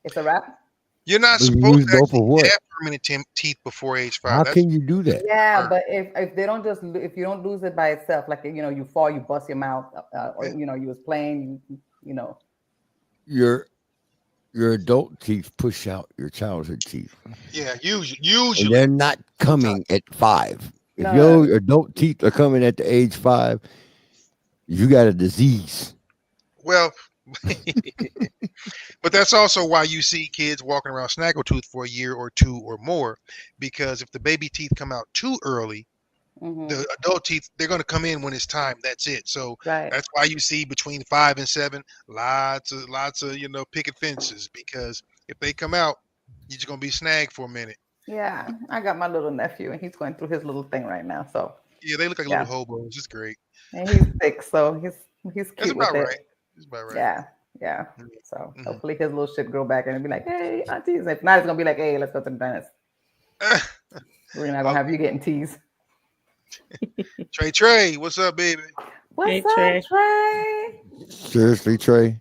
it's a wrap. You're not supposed to actually have permanent teeth before age 5. How can you do that? Yeah, but if they don't if you don't lose it by itself, like you fall, you bust your mouth, or you was playing, Your adult teeth push out your childhood teeth. Yeah, usually. And they're not coming at 5. If No. your adult teeth are coming at the age 5, you got a disease. Well, but that's also why you see kids walking around snaggletooth for a year or 2 or more, because if the baby teeth come out too early, the adult teeth, they're going to come in when it's time. That's it. So that's why you see between 5 and 7, lots of picket fences, because if they come out, you're just going to be snagged for a minute. Yeah, I got my little nephew and he's going through his little thing right now. So yeah, they look like little hobos. It's great. And he's 6, so he's cute. That's about with right. it. That's about right. Yeah. So hopefully his little shit grow back and it'll be like, hey, aunties. If not, it's gonna be like, hey, let's go to the dentist. We're not gonna have you getting teased. Trey, what's up, baby? What's up, Trey? Seriously, Trey?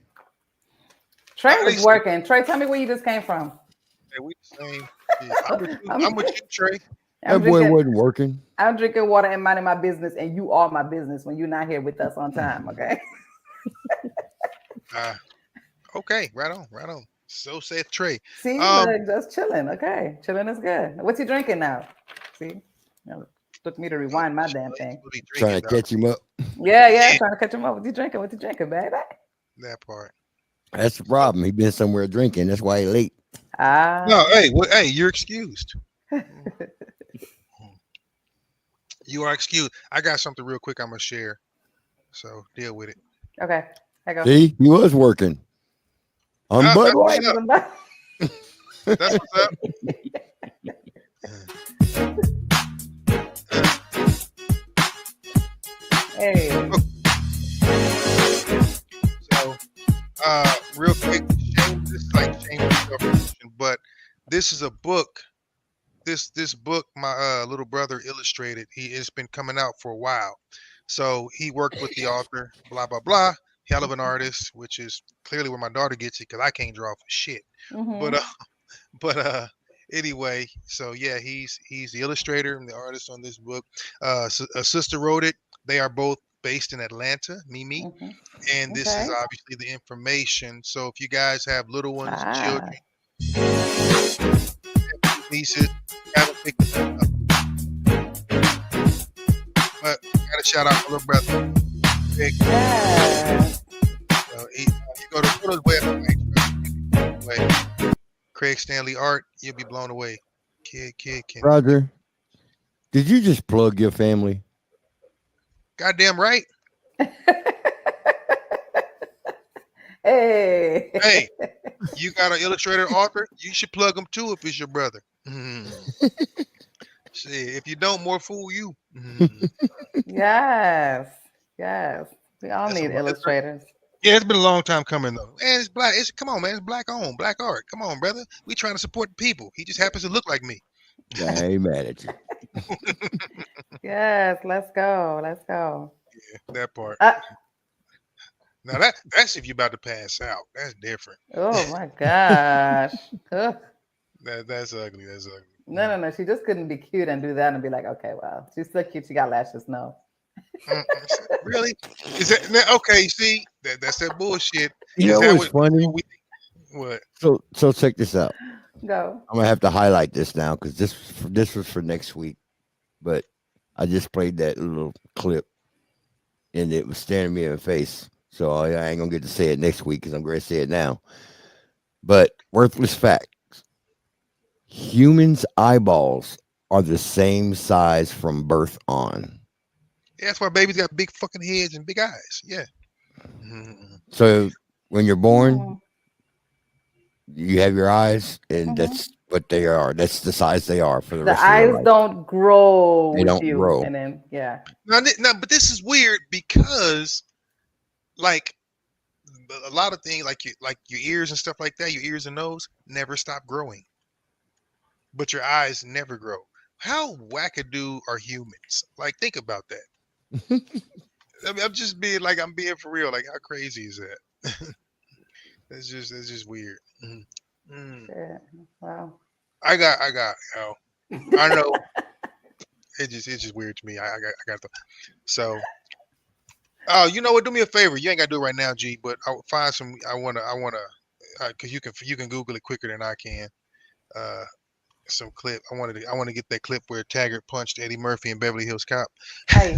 Trey was working. Trey, tell me where you just came from. Yeah, we the same. Yeah, I'm with you, Trey. That boy wasn't working. I'm drinking water and minding my business, and you are my business when you're not here with us on time. Okay. Okay, right on. So saith Trey. See, look, just chilling. Okay, chilling is good. What's he drinking now? See, took me to rewind my damn thing. Trying to catch him up. Yeah, trying to catch him up. What's he drinking? Baby? That part. That's the problem. He been somewhere drinking. That's why he late. No, hey, you're excused. You are excused. I got something real quick I'm gonna share. So deal with it. Okay, I go. See, he was working. On Bud Light. That's what's up. Hey. So, real quick, this is like shameless revelation, but this is a book. This book my little brother illustrated. It's been coming out for a while. So he worked with the author, blah blah blah. Hell of an artist, which is clearly where my daughter gets it because I can't draw for shit. But anyway, so yeah, he's the illustrator and the artist on this book. So a sister wrote it. They are both based in Atlanta, Mimi, and this is obviously the information. So if you guys have little ones, children, nieces, haven't picked it up. But gotta shout out my little brother. Big. You go to Willow's website, Craig Stanley Art, you'll be blown away. Kid. Roger, did you just plug your family? Goddamn right. Hey, you got an illustrator, author? You should plug them too if it's your brother. See, if you don't, more fool you. Yes. We all need illustrators. Yeah, it's been a long time coming though. And it's black. Come on, man. It's black owned, black art. Come on, brother. We trying to support the people. He just happens to look like me. I ain't mad at you. Yes, let's go. Yeah, that part. Now that's if you're about to pass out. That's different. Oh my gosh. That's ugly. That's ugly. No. She just couldn't be cute and do that and be like, okay, well, she's so cute. She got lashes. No. Really? Is that okay? See, that's that bullshit. You know what's funny? What? So check this out. Go. I'm gonna have to highlight this now because this was for next week, but I just played that little clip, and it was staring me in the face. So I ain't gonna get to say it next week because I'm going to say it now. But worthless facts: humans' eyeballs are the same size from birth on. Yeah, that's why babies got big fucking heads and big eyes. Yeah. So when you're born, you have your eyes, and that's what they are. That's the size they are for the rest of your life. The eyes don't grow. They don't grow. And then Now, but this is weird because, like, a lot of things, like your ears and stuff like that, your ears and nose never stop growing, but your eyes never grow. How wackadoo are humans? Like, think about that. I mean, I'm being for real. Like, how crazy is that? That's just weird. Yeah. Wow. I know. It's just weird to me. I got the. So, oh, you know what? Do me a favor. You ain't got to do it right now, G. But I'll find some. I wanna, because you can Google it quicker than I can. Some clip. I want to get that clip where Taggart punched Eddie Murphy in Beverly Hills Cop. Hey.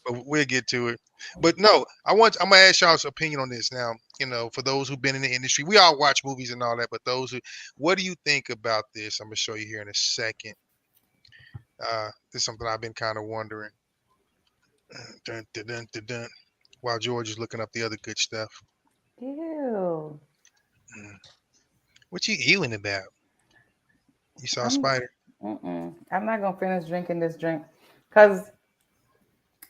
But we'll get to it. But no, I'm gonna ask y'all's opinion on this now. You know, for those who've been in the industry, we all watch movies and all that. But what do you think about this? I'm gonna show you here in a second. This is something I've been kind of wondering. Dun, dun, dun, dun, dun. While George is looking up the other good stuff. Ew. What you ewing about? You saw a spider? I'm not gonna finish drinking this drink because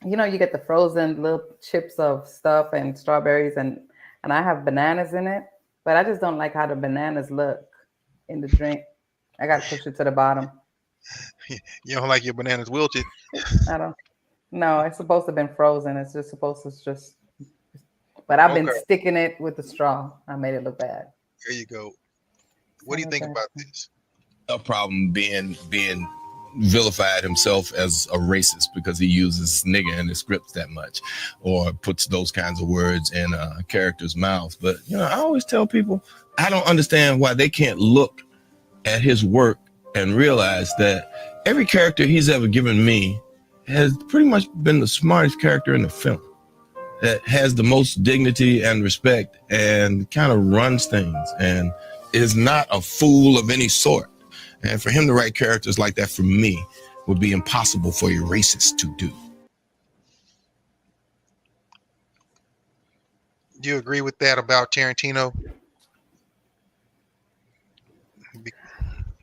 you know you get the frozen little chips of stuff and strawberries and I have bananas in it, but I just don't like how the bananas look in the drink. I gotta push it to the bottom. You don't like your bananas wilted? I don't. No, it's supposed to have been frozen. It's just supposed to just. But I've been sticking it with the straw. I made it look bad. There you go. What do you think about this? A problem being vilified himself as a racist because he uses nigger in the scripts that much, or puts those kinds of words in a character's mouth. But I always tell people I don't understand why they can't look at his work and realize that every character he's ever given me has pretty much been the smartest character in the film, that has the most dignity and respect and kind of runs things and is not a fool of any sort. And for him to write characters like that, for me, would be impossible for a racist to do. Do you agree with that about Tarantino?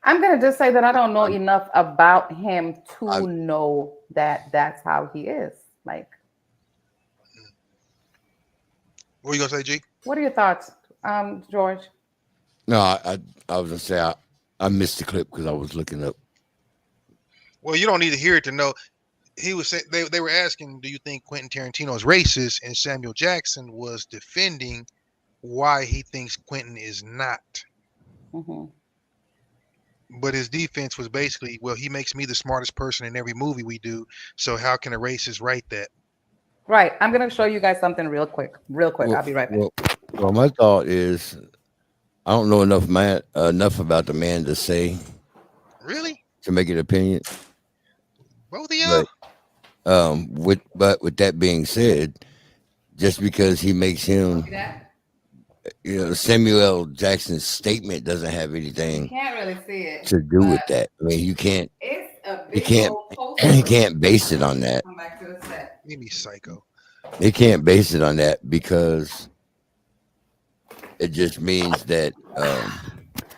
I'm gonna just say that I don't know enough about him to know that that's how he is. Like, what are you gonna say, G? what are your thoughts, George? No, I was gonna say I missed the clip because I was looking up. Well, you don't need to hear it to know. He was saying they were asking, do you think Quentin Tarantino is racist? And Samuel Jackson was defending why he thinks Quentin is not. Mm-hmm. But his defense was basically, well, he makes me the smartest person in every movie we do. So how can a racist write that? Right. I'm gonna show you guys something real quick. Well, I'll be right back. Well, my thought is, I don't know enough about the man to say. Really? To make an opinion. Both of y'all. But with that being said, just because he makes him, Samuel L. Jackson's statement doesn't have anything Can't really see it to do with that. I mean, you can't. It's a You big can't. old poster. You can't base it on that. Come back to the set. Made me psycho. They can't base it on that because it just means that.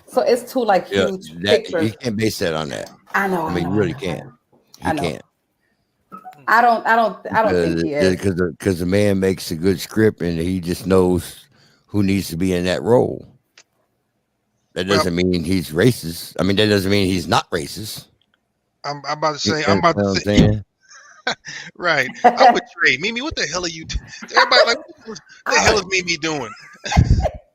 So it's two like huge pictures. You can't base that on that. I know. I mean, you really can't. You can't. I don't think he is. Because the man makes a good script and he just knows who needs to be in that role. That doesn't mean he's racist. I mean, that doesn't mean he's not racist. I'm about to say. You I'm about understand to what I'm say. saying? Right. I'm with Trey. Mimi, what the hell are you? Everybody like, what the hell is Mimi doing?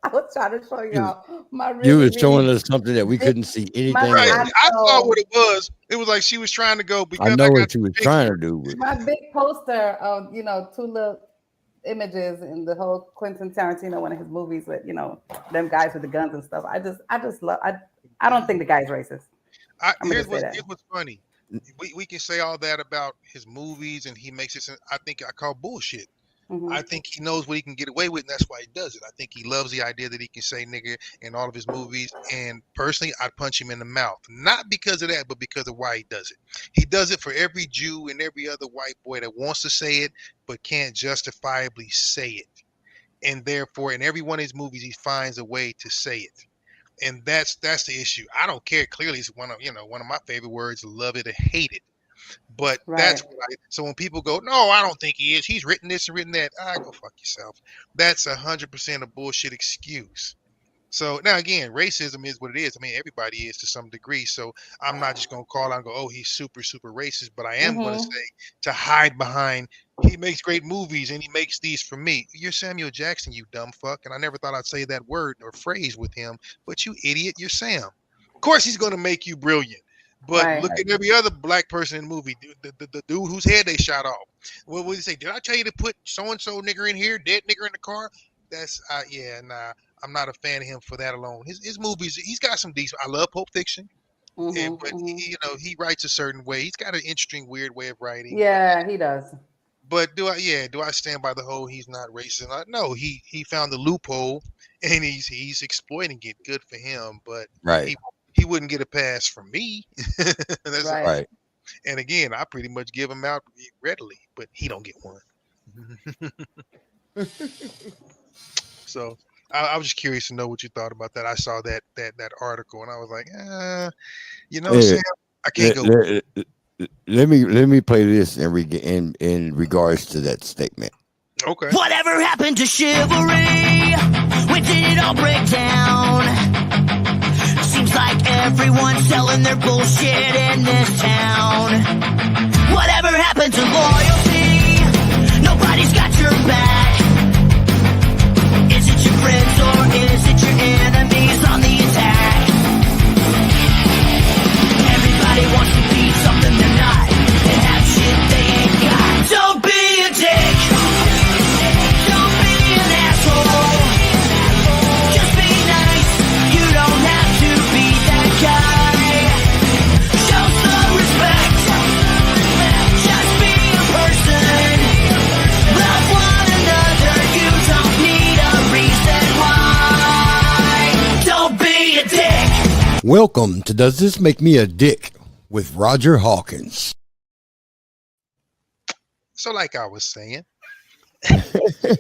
I was trying to show y'all my. You were showing us something that we couldn't see anything. Right. Of. I saw what it was. It was like she was trying to go because I know got what she was trying to do. My big poster of two little images in the whole Quentin Tarantino, one of his movies with them guys with the guns and stuff. I just love. I don't think the guy's racist. Here's what's funny. We can say all that about his movies and he makes it. I think I call bullshit. Mm-hmm. I think he knows what he can get away with, and that's why he does it. I think he loves the idea that he can say nigger in all of his movies. And personally, I'd punch him in the mouth, not because of that, but because of why he does it. He does it for every Jew and every other white boy that wants to say it but can't justifiably say it. And therefore, in every one of his movies, he finds a way to say it. And that's the issue. I don't care. Clearly, it's one of my favorite words: love it or hate it. But that's why. So when people go, no, I don't think he is. He's written this and written that. Go fuck yourself. That's 100% a bullshit excuse. So now again, racism is what it is. I mean, everybody is to some degree. So I'm not just gonna call out and go, oh, he's super, super racist. But I am gonna say to hide behind, he makes great movies and he makes these for me. You're Samuel Jackson, you dumb fuck. And I never thought I'd say that word or phrase with him. But you idiot, you're Sam. Of course he's gonna make you brilliant. But look at every other black person in the movie, the dude whose head they shot off. What would he say? Did I tell you to put so-and-so nigger in here, dead nigger in the car? That's, nah, I'm not a fan of him for that alone. His movies, he's got some decent, I love Pulp Fiction, but he writes a certain way. He's got an interesting, weird way of writing. Yeah, he does. But do I stand by the whole he's not racist? No, he found the loophole and he's exploiting it. Good for him, but he wouldn't get a pass from me. That's right. And again, I pretty much give him out readily, but he don't get one. So I was just curious to know what you thought about that. I saw that article and I was like, Sam, I can't go. Let me play this in regards to that statement. Okay. Whatever happened to chivalry? When did it all break down? Seems like everyone's selling their bullshit in this town. Whatever happened to loyalty? Nobody's got your back. Is it your friends or is it your enemies on the attack? Welcome to Does This Make Me a Dick with Roger Hawkins. So like I was saying, to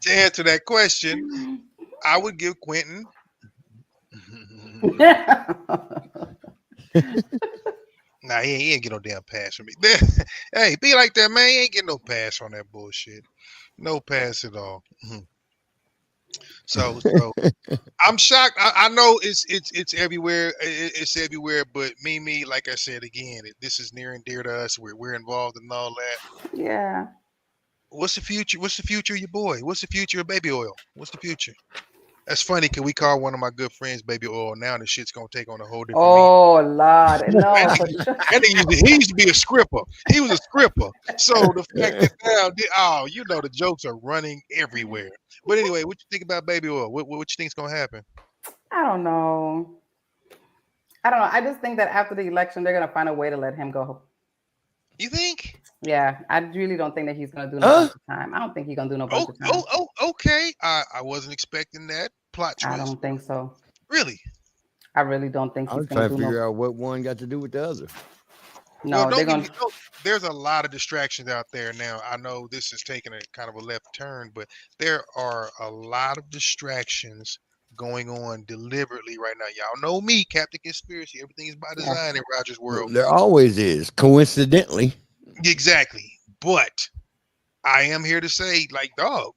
answer that question, I would give Quentin nah, he ain't get no damn pass from me. Hey, be like that, man. He ain't get no pass on that bullshit. No pass at all. So I'm shocked. I know it's everywhere. It's everywhere. But me, like I said again, this is near and dear to us. We're involved in all that. Yeah. What's the future? What's the future of your boy? What's the future of baby oil? What's the future? That's funny because we call one of my good friends baby oil. Now the shit's gonna take on a whole different meaning. Oh Lord, no. He used to be a scripper. He was a scripper. So the fact that now, the jokes are running everywhere. But anyway, what you think about baby oil? What you think's gonna happen? I don't know. I just think that after the election, they're gonna find a way to let him go. You think? Yeah, I really don't think that he's gonna do no bunch of time. I don't think he's gonna do no bunch of time. Okay. I wasn't expecting that plot twist. I don't think so. Really? I really don't think I was he's gonna trying do to figure out what one got to do with the other. No, well, there's a lot of distractions out there now. I know this is taking a kind of a left turn, but there are a lot of distractions going on deliberately right now. Y'all know me, Captain Conspiracy. Everything is by design in Roger's world. There always is, coincidentally. Exactly. But I am here to say, like, dog,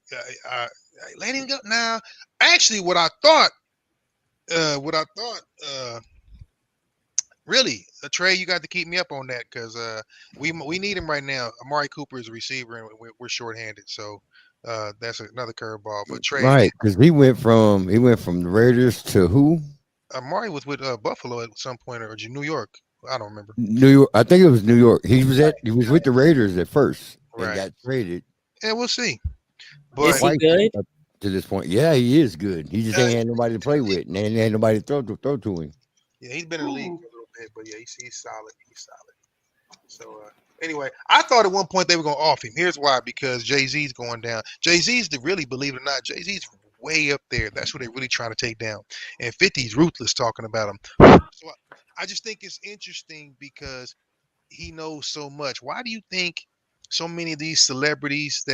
let him go. Now, actually, what I thought, really, Trey, you got to keep me up on that because we need him right now. Amari Cooper is a receiver, and we're shorthanded, so that's another curveball. But Trey, Right, because he went from the Raiders to who? Amari was with Buffalo at some point, or New York. I don't remember. New York. I think it was New York. He was with the Raiders at first and got traded. Yeah, we'll see. But is he good? Up to this point, yeah, he is good. He just ain't had nobody to play with, and ain't had nobody to throw to him. Yeah, he's been in the league for a little bit, but yeah, he's solid. He's solid. So anyway, I thought at one point they were going to off him. Here's why: because Jay-Z's going down. Jay-Z's really, believe it or not, Jay-Z's way up there. That's who they're really trying to take down. And 50's ruthless talking about him. So I just think it's interesting because he knows so much. Why do you think so many of these celebrities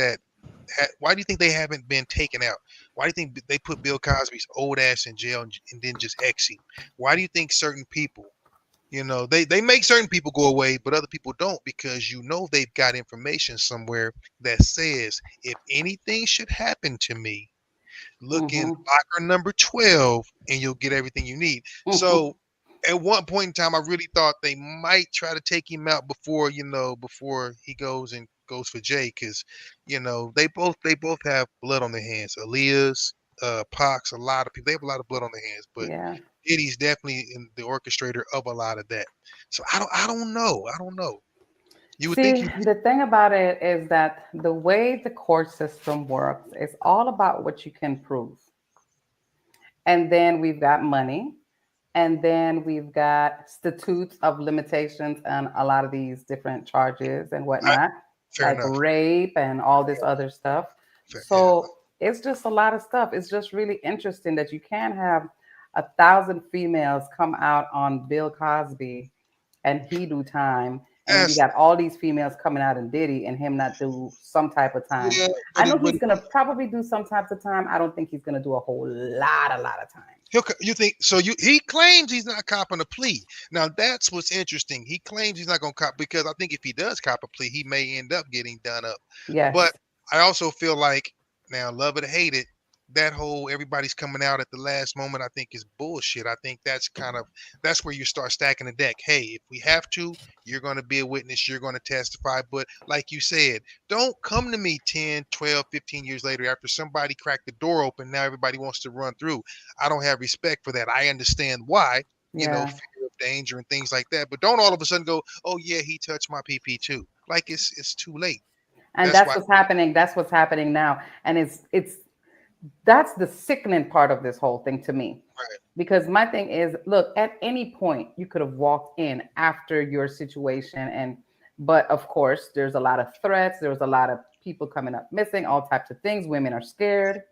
why do you think they haven't been taken out? Why do you think they put Bill Cosby's old ass in jail and then just exit? Why do you think certain people, they make certain people go away, but other people don't because they've got information somewhere that says if anything should happen to me, look in locker number 12 and you'll get everything you need. So at one point in time, I really thought they might try to take him out before he goes for Jay, because they both have blood on their hands. Aaliyah's, Pox, a lot of people, they have a lot of blood on their hands. But Diddy's definitely in the orchestrator of a lot of that. So I don't know. You would think the thing about it is that the way the court system works is all about what you can prove. And then we've got money. And then we've got statutes of limitations on a lot of these different charges and whatnot, like rape and all this other stuff. So it's just a lot of stuff. It's just really interesting that you can't have 1,000 females come out on Bill Cosby and he do time. And you got all these females coming out in Diddy and him not do some type of time. Yeah, I know he's going to probably do some types of time. I don't think he's going to do a whole lot of time. You think so? He claims he's not copping a plea. Now that's what's interesting. He claims he's not going to cop because I think if he does cop a plea, he may end up getting done up. Yeah. But I also feel like now, love it or hate it, that whole everybody's coming out at the last moment, I think is bullshit. I think that's where you start stacking the deck. Hey, if we have to, you're going to be a witness, you're going to testify. But like you said, don't come to me 10, 12, 15 years later after somebody cracked the door open. Now everybody wants to run through. I don't have respect for that. I understand why, fear of danger and things like that. But don't all of a sudden go, oh yeah, he touched my PP too. Like it's too late. And that's what's happening. That's what's happening now. And that's the sickening part of this whole thing to me. Right. Because my thing is, look, at any point you could have walked in after your situation. But of course, there's a lot of threats. There's a lot of people coming up missing, all types of things. Women are scared.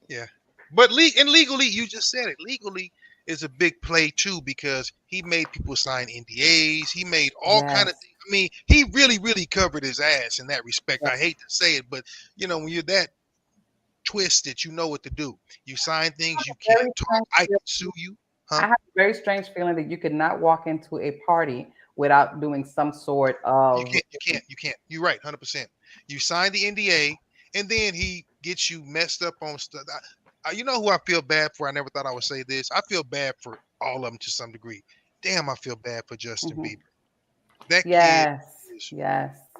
Yeah. But legally, you just said it. Legally, is a big play too, because he made people sign NDAs. He made all kind of things. I mean, he really, really covered his ass in that respect. I hate to say it, but when you're that twisted, you know what to do. You sign things, you can't talk. I can sue you. Huh? I have a very strange feeling that you could not walk into a party without doing some sort of. You can't. You're right, 100%. You sign the NDA, and then he gets you messed up on stuff. You know who I feel bad for? I never thought I would say this. I feel bad for all of them to some degree. Damn, I feel bad for Justin Bieber. That kid is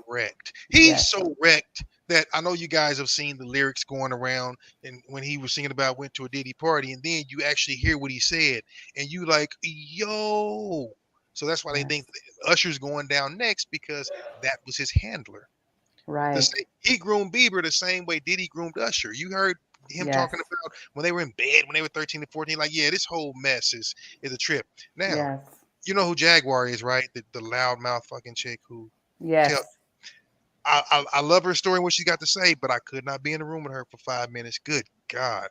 wrecked. He's so wrecked that I know you guys have seen the lyrics going around, and when he was singing about went to a Diddy party, and then you actually hear what he said, and you like, yo. So that's why they think Usher's going down next, because that was his handler. Right. He groomed Bieber the same way Diddy groomed Usher. You heard him talking about when they were in bed, when they were 13 and 14, like, yeah, this whole mess is a trip. Now, you know who Jaguar is, right? The loudmouth fucking chick who. Yes. I love her story and what she got to say, but I could not be in the room with her for 5 minutes. Good God.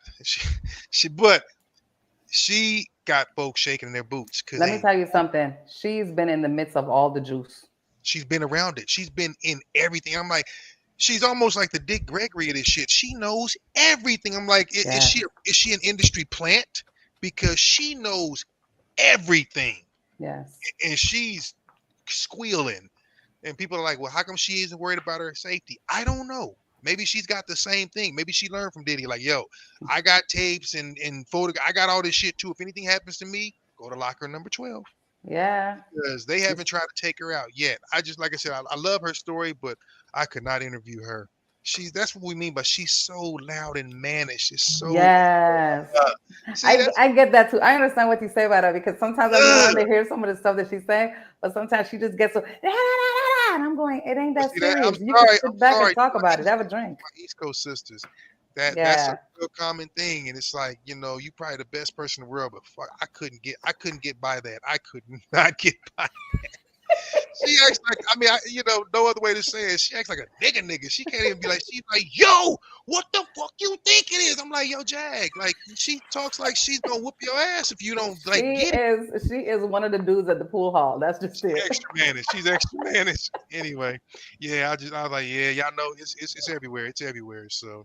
But she got folks shaking in their boots. Let me tell you something. She's been in the midst of all the juice. She's been around it. She's been in everything. I'm like, she's almost like the Dick Gregory of this shit. She knows everything. I'm like, is she an industry plant? Because she knows everything. Yes. And she's squealing. And people are like, well, how come she isn't worried about her safety? I don't know. Maybe she's got the same thing. Maybe she learned from Diddy. Like, yo, I got tapes and photo. I got all this shit too. If anything happens to me, go to locker number 12. Yeah. Because they haven't tried to take her out yet. Like I said, I love her story, but I could not interview her. That's what we mean by she's so loud and mannish. It's so I get that too. I understand what you say about her, because sometimes I really want to hear some of the stuff that she's saying, but sometimes she just gets so and I'm going, it ain't that serious. You can sit back and talk about it. Have a drink. My East Coast sisters. That's a real common thing, and it's like, you probably the best person in the world, but fuck, I couldn't get by that. I could not get by that. She acts like, no other way to say it. She acts like a nigga. She can't even be like, she's like, yo, what the fuck you think it is? I'm like, yo, Jag. Like, she talks like she's gonna whoop your ass if you don't get it. She is one of the dudes at the pool hall. That's just it. She's extra managed. Anyway, I was like, yeah, y'all know it's everywhere. It's everywhere. So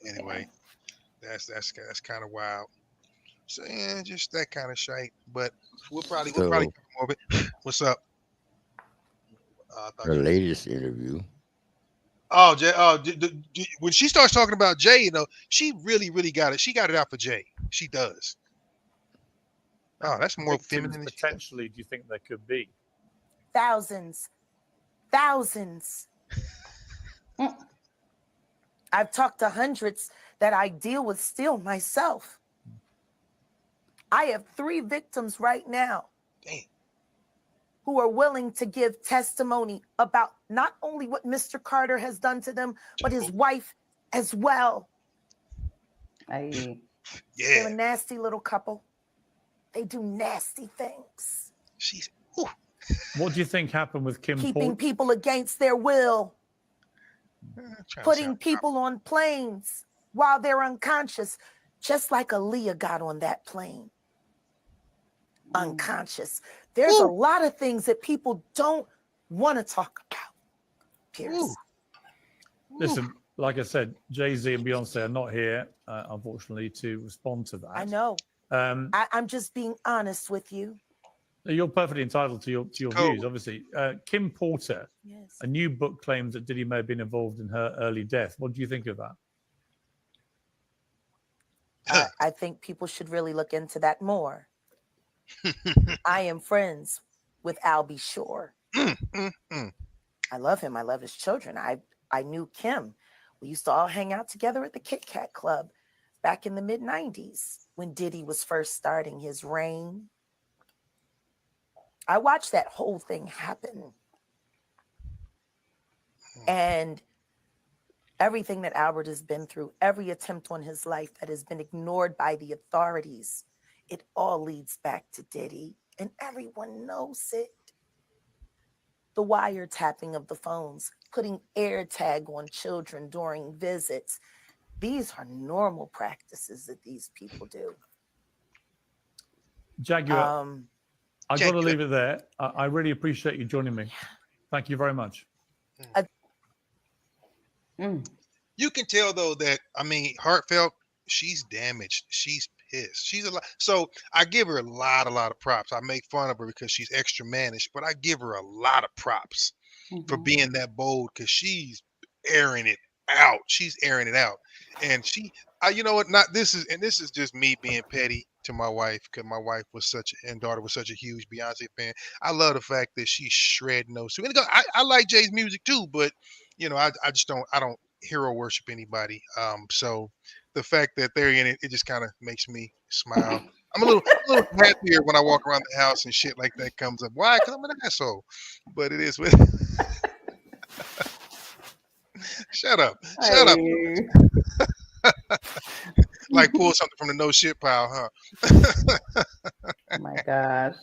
anyway, that's kind of wild. So just that kind of shite. But we'll probably get more of it. What's up? Her latest interview. When she starts talking about Jay, she really, really got it. She got it out for Jay. She does. Oh, that's more feminine. Potentially, do you think there could be? Thousands. I've talked to hundreds that I deal with still myself. I have 3 victims right now. Damn. Who are willing to give testimony about not only what Mr. Carter has done to them, but his wife as well. They're a nasty little couple. They do nasty things. What do you think happened with Kim? Keeping people against their will. Putting people on planes while they're unconscious, just like Aaliyah got on that plane. Unconscious. There's a lot of things that people don't want to talk about, Pierce. Listen, like I said, Jay-Z and Beyonce are not here, unfortunately, to respond to that. I know. I'm just being honest with you. You're perfectly entitled to your views, obviously. Kim Porter, a new book claims that Diddy may have been involved in her early death. What do you think of that? I think people should really look into that more. I am friends with Albie Shore. I love him. I love his children. I knew Kim. We used to all hang out together at the Kit Kat Club back in the mid-90s when Diddy was first starting his reign. I watched that whole thing happen. And everything that Albert has been through, every attempt on his life that has been ignored by the authorities, it all leads back to Diddy, and everyone knows it. The wiretapping of the phones, putting air tag on children during visits. These are normal practices that these people do. Jaguar, I've got to leave it there. I really appreciate you joining me. Thank you very much. You can tell though that, I mean, heartfelt, she's damaged. She's pissed. She's a lot. So I give her a lot of props. I make fun of her because she's extra mannish, but I give her a lot of props for being that bold, because she's airing it out. She's airing it out. And you know what? This is just me being petty to my wife, because my wife and daughter was such a huge Beyonce fan. I love the fact that she's shredding those two. I like Jay's music too, but you know, I don't hero worship anybody. So the fact that they're in it, it just kind of makes me smile. I'm a little happier when I walk around the house and shit like that comes up. Why? Because I'm an asshole. But it is what. Shut up. Shut up. Like pull something from the no shit pile, huh? Oh my gosh.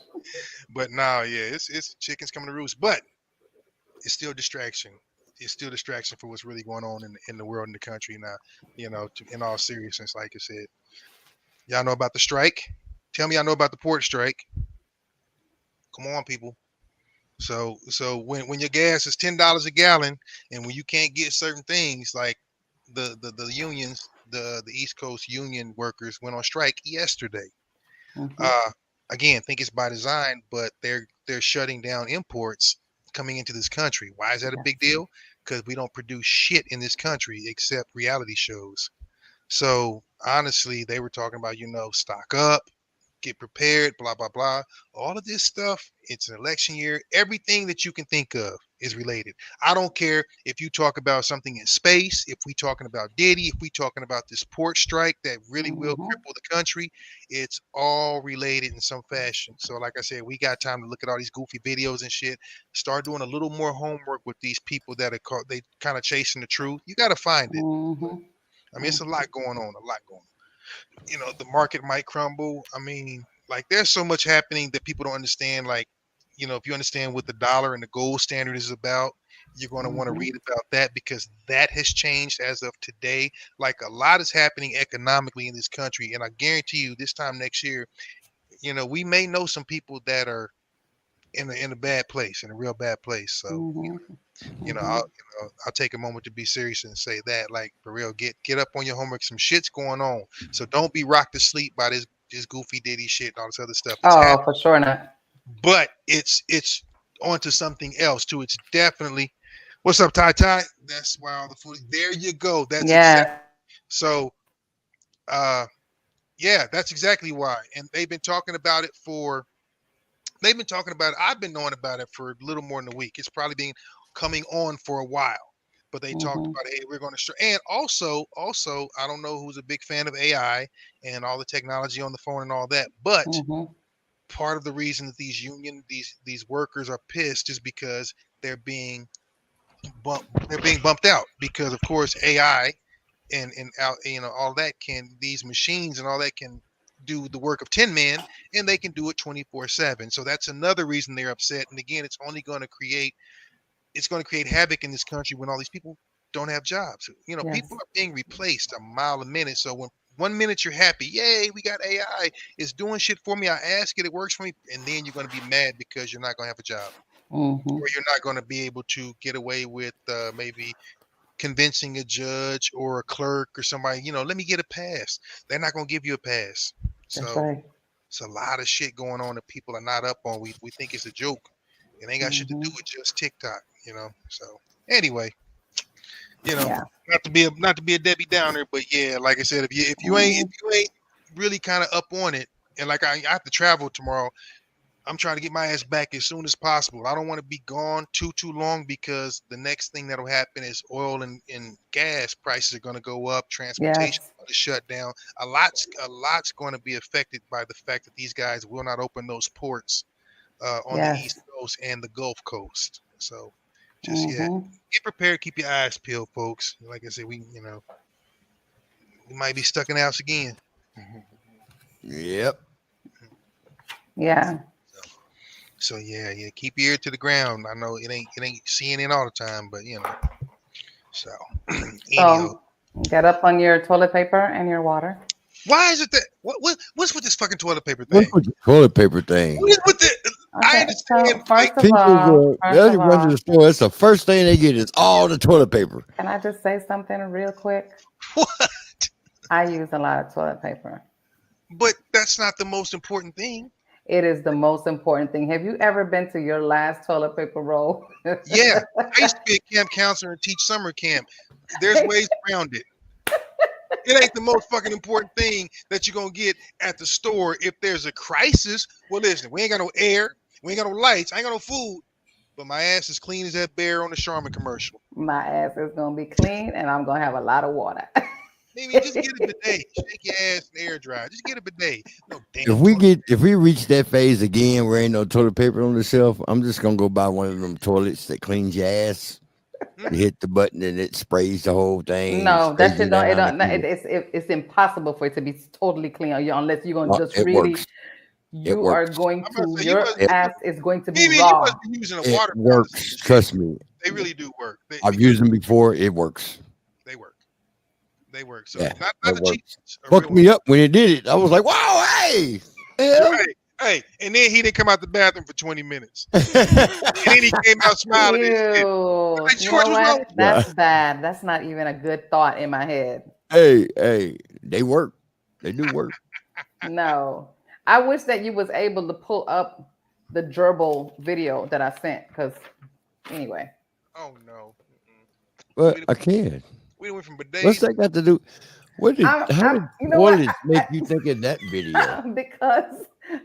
But now, yeah, it's chickens coming to roost. But it's still distraction. It's still distraction for what's really going on in the world and the country now. You know, in all seriousness, like I said. Y'all know about the strike? Tell me y'all know about the port strike. Come on, people. So when your gas is $10 a gallon, and when you can't get certain things, like the unions, the East Coast union workers went on strike yesterday. Again, think it's by design, but they're shutting down imports coming into this country. Why is that a big deal? Because we don't produce shit in this country except reality shows. So honestly, they were talking about, stock up, get prepared, blah, blah, blah. All of this stuff, it's an election year. Everything that you can think of is related. I don't care if you talk about something in space, if we talking about Diddy, if we talking about this port strike that really will cripple the country, it's all related in some fashion. So like I said, we got time to look at all these goofy videos and shit, start doing a little more homework with these people that are they kind of chasing the truth. You got to find it. I mean, it's a lot going on, the market might crumble. I mean, like, there's so much happening that people don't understand. Like, if you understand what the dollar and the gold standard is about, you're going to want to read about that, because that has changed as of today. Like, a lot is happening economically in this country. And I guarantee you this time next year, we may know some people that are in a bad place, in a real bad place. So, I'll take a moment to be serious and say that, like, for real, get up on your homework. Some shit's going on. So don't be rocked to sleep by this goofy Diddy shit and all this other stuff. It's for sure not. But it's onto something else too. It's definitely, what's up, Ty? That's why all the food. There you go. That's exactly. So, that's exactly why. And they've been talking about it. I've been knowing about it for a little more than a week. It's probably been coming on for a while, but they talked about, hey, we're going to and also, I don't know who's a big fan of AI and all the technology on the phone and all that, but part of the reason that these workers are pissed is because they're being bumped out, because of course AI and all that these machines and all that can do the work of 10 men, and they can do it 24/7. So that's another reason they're upset. And again, it's only going to create havoc in this country when all these people don't have jobs. People are being replaced a mile a minute. So when 1 minute you're happy, yay, we got AI, it's doing shit for me, I ask it works for me, and then you're going to be mad because you're not going to have a job, or you're not going to be able to get away with maybe convincing a judge or a clerk or somebody, let me get a pass. They're not going to give you a pass. So it's a lot of shit going on that people are not up on. We think it's a joke. It ain't got shit to do with just TikTok, So anyway, not to be a Debbie Downer, but yeah, like I said, if you ain't really kind of up on it, and like I have to travel tomorrow, I'm trying to get my ass back as soon as possible. I don't want to be gone too long, because the next thing that'll happen is oil and gas prices are going to go up. Transportation is going to shut down. A lot's going to be affected by the fact that these guys will not open those ports on the East Coast and the Gulf Coast. So just get prepared. Keep your eyes peeled, folks. Like I said, we might be stuck in the house again. Yep. Yeah. So yeah, keep your ear to the ground. I know it ain't CNN all the time, but So get up on your toilet paper and your water. Why is it that what's with this fucking toilet paper thing? What's with the toilet paper thing? What is with the? I understand. People they'll run to the store. That's the first thing they get is all the toilet paper. Can I just say something real quick? What? I use a lot of toilet paper. But that's not the most important thing. It is the most important thing. Have you ever been to your last toilet paper roll? Yeah, I used to be a camp counselor and teach summer camp. There's ways around it. It ain't the most fucking important thing that you're going to get at the store if there's a crisis. Well, listen, we ain't got no air. We ain't got no lights. I ain't got no food. But my ass is clean as that bear on the Charmin commercial. My ass is going to be clean, and I'm going to have a lot of water. Maybe just get a bidet. Shake your ass and air dry. Just get a bidet. No damn. If we reach that phase again where ain't no toilet paper on the shelf, I'm just going to go buy one of them toilets that cleans your ass. You hit the button and it sprays the whole thing. No, that shit don't. It's impossible for it to be totally clean unless you're gonna just really. Works. You are going to. Your ass is going to be Maybe raw. you must be using a water. It works. Trust me. They really do work. I've used them before. It works. They work. They work. So Yeah, not it the works. cheapest. Fucked me up when it did it. I was like, wow, hey. Hey, and then he didn't come out the bathroom for 20 minutes. And then he came out smiling. Ew. And shit. Like, You George, know what's wrong what? with you? That's bad. That's not even a good thought in my head. Hey, they work. They do work. No, I wish that you was able to pull up the gerbil video that I sent. Because anyway. Oh no. But I can. We went from bidets. What's that got to do? How did you know what? toilets make you think of that video?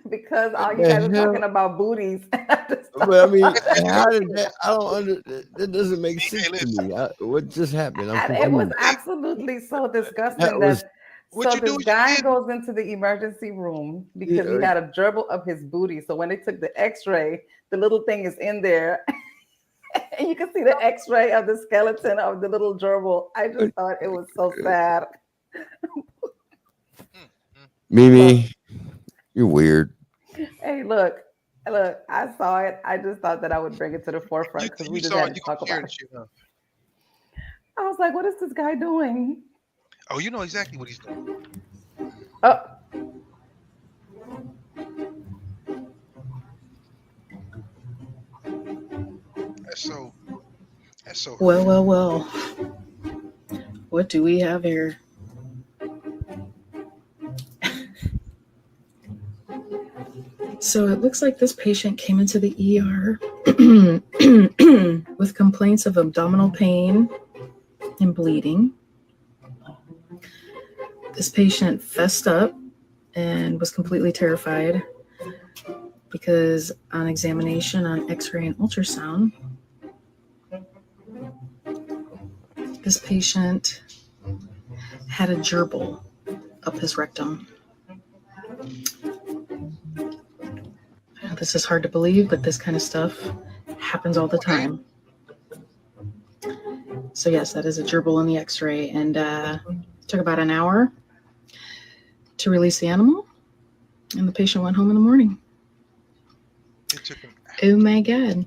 because all you guys are talking about booties. But I mean, how did that? I don't understand. That doesn't make sense to me. What just happened? I'm It was confused. absolutely so disgusting That was- so this guy goes into the emergency room because he had a gerbil of his booty. So when they took the x-ray, the little thing is in there. And you can see the x-ray of the skeleton of the little gerbil. I just thought it was so sad. Mimi, you're weird. Hey, look, I saw it. I just thought that I would bring it to the forefront because we just had to talk about it. I was like, what is this guy doing? Oh, you know exactly what he's doing. Oh. That's so. Well. What do we have here? So it looks like this patient came into the ER with complaints of abdominal pain and bleeding. This patient fessed up and was completely terrified because on examination on X-ray and ultrasound, this patient had a gerbil up his rectum. This is hard to believe, but this kind of stuff happens all the time. So yes, that is a gerbil in the X-ray, and it took about an hour to release the animal, and the patient went home in the morning. Oh my God.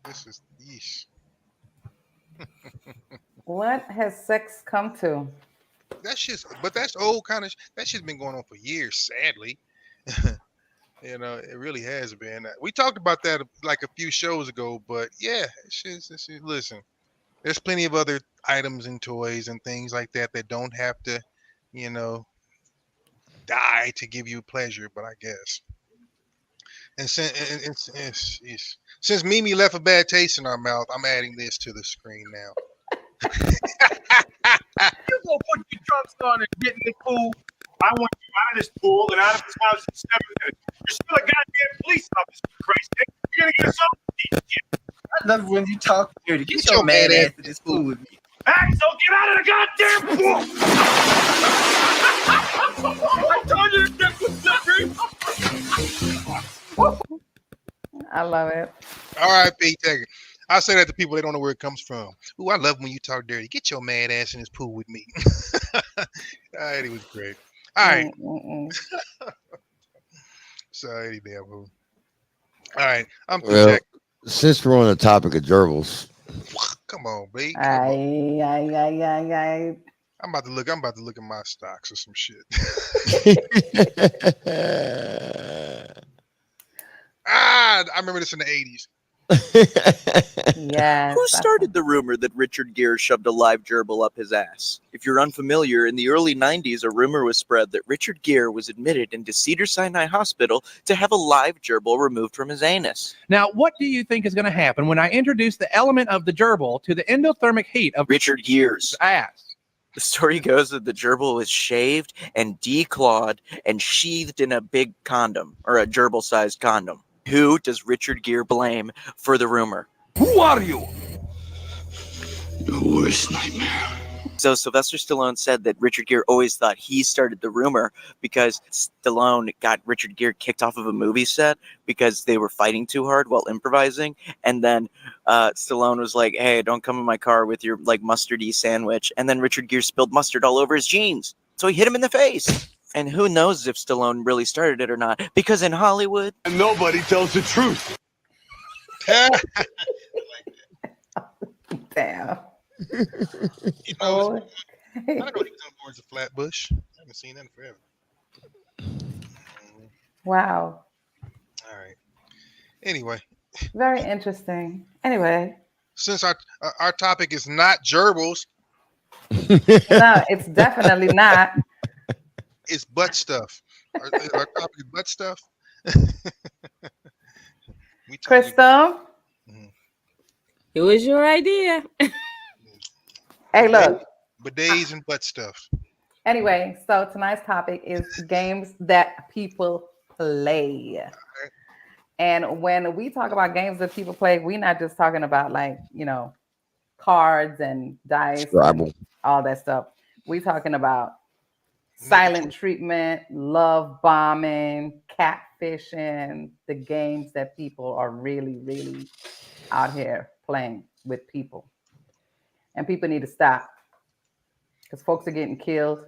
This is yeesh. What has sex come to? That's old kind of. That shit's been going on for years. Sadly, you know, it really has been. We talked about that like a few shows ago, but yeah, listen, there's plenty of other items and toys and things like that that don't have to, you know, die to give you pleasure. But I guess, and since Mimi left a bad taste in our mouth, I'm adding this to the screen now. You gonna put your trunks on and get in the pool. I want you out of this pool and out of this house in 7 minutes. You're still a goddamn police officer, for Christ's sake. You're gonna get assaulted. I love when you talk dirty. Get your mad ass to this pool with me. Axel, get out of the goddamn pool! I told you to get with I love it. All right, Pete, take it. I say that to people, they don't know where it comes from. Ooh, I love when you talk dirty. Get your mad ass in this pool with me. All right, it was great. All right. Sorry, damn fool. All right, I'm through. Well, since we're on the topic of gerbils, Come on, babe. I. I'm about to look at my stocks or some shit. I remember this in the 80s. Yes. Who started the rumor that Richard Gere shoved a live gerbil up his ass? If you're unfamiliar, in the early 90s, a rumor was spread that Richard Gere was admitted into Cedars-Sinai Hospital to have a live gerbil removed from his anus. Now, what do you think is going to happen when I introduce the element of the gerbil to the endothermic heat of Richard Gere's ass? The story goes that the gerbil was shaved and declawed and sheathed in a big condom, or a gerbil-sized condom. Who does Richard Gere blame for the rumor? Who are you? Your worst nightmare. So Sylvester Stallone said that Richard Gere always thought he started the rumor because Stallone got Richard Gere kicked off of a movie set because they were fighting too hard while improvising. And then Stallone was like, hey, don't come in my car with your like mustardy sandwich. And then Richard Gere spilled mustard all over his jeans. So he hit him in the face. And who knows if Stallone really started it or not, because in Hollywood, and nobody tells the truth. Damn. You know, I don't know what he was on boards of Flatbush. I haven't seen that in forever. Wow. All right. Anyway. Very interesting. Anyway. Since our topic is not gerbils. No, it's definitely not. It's butt stuff. Our topic is butt stuff. Crystal? It was your idea. Hey, look. Bidets and butt stuff. Anyway, so tonight's topic is games that people play. And when we talk about games that people play, we're not just talking about like, you know, cards and dice, and all that stuff. We're talking about silent treatment, love bombing, catfishing, the games that people are really, really out here playing with people. And people need to stop because folks are getting killed,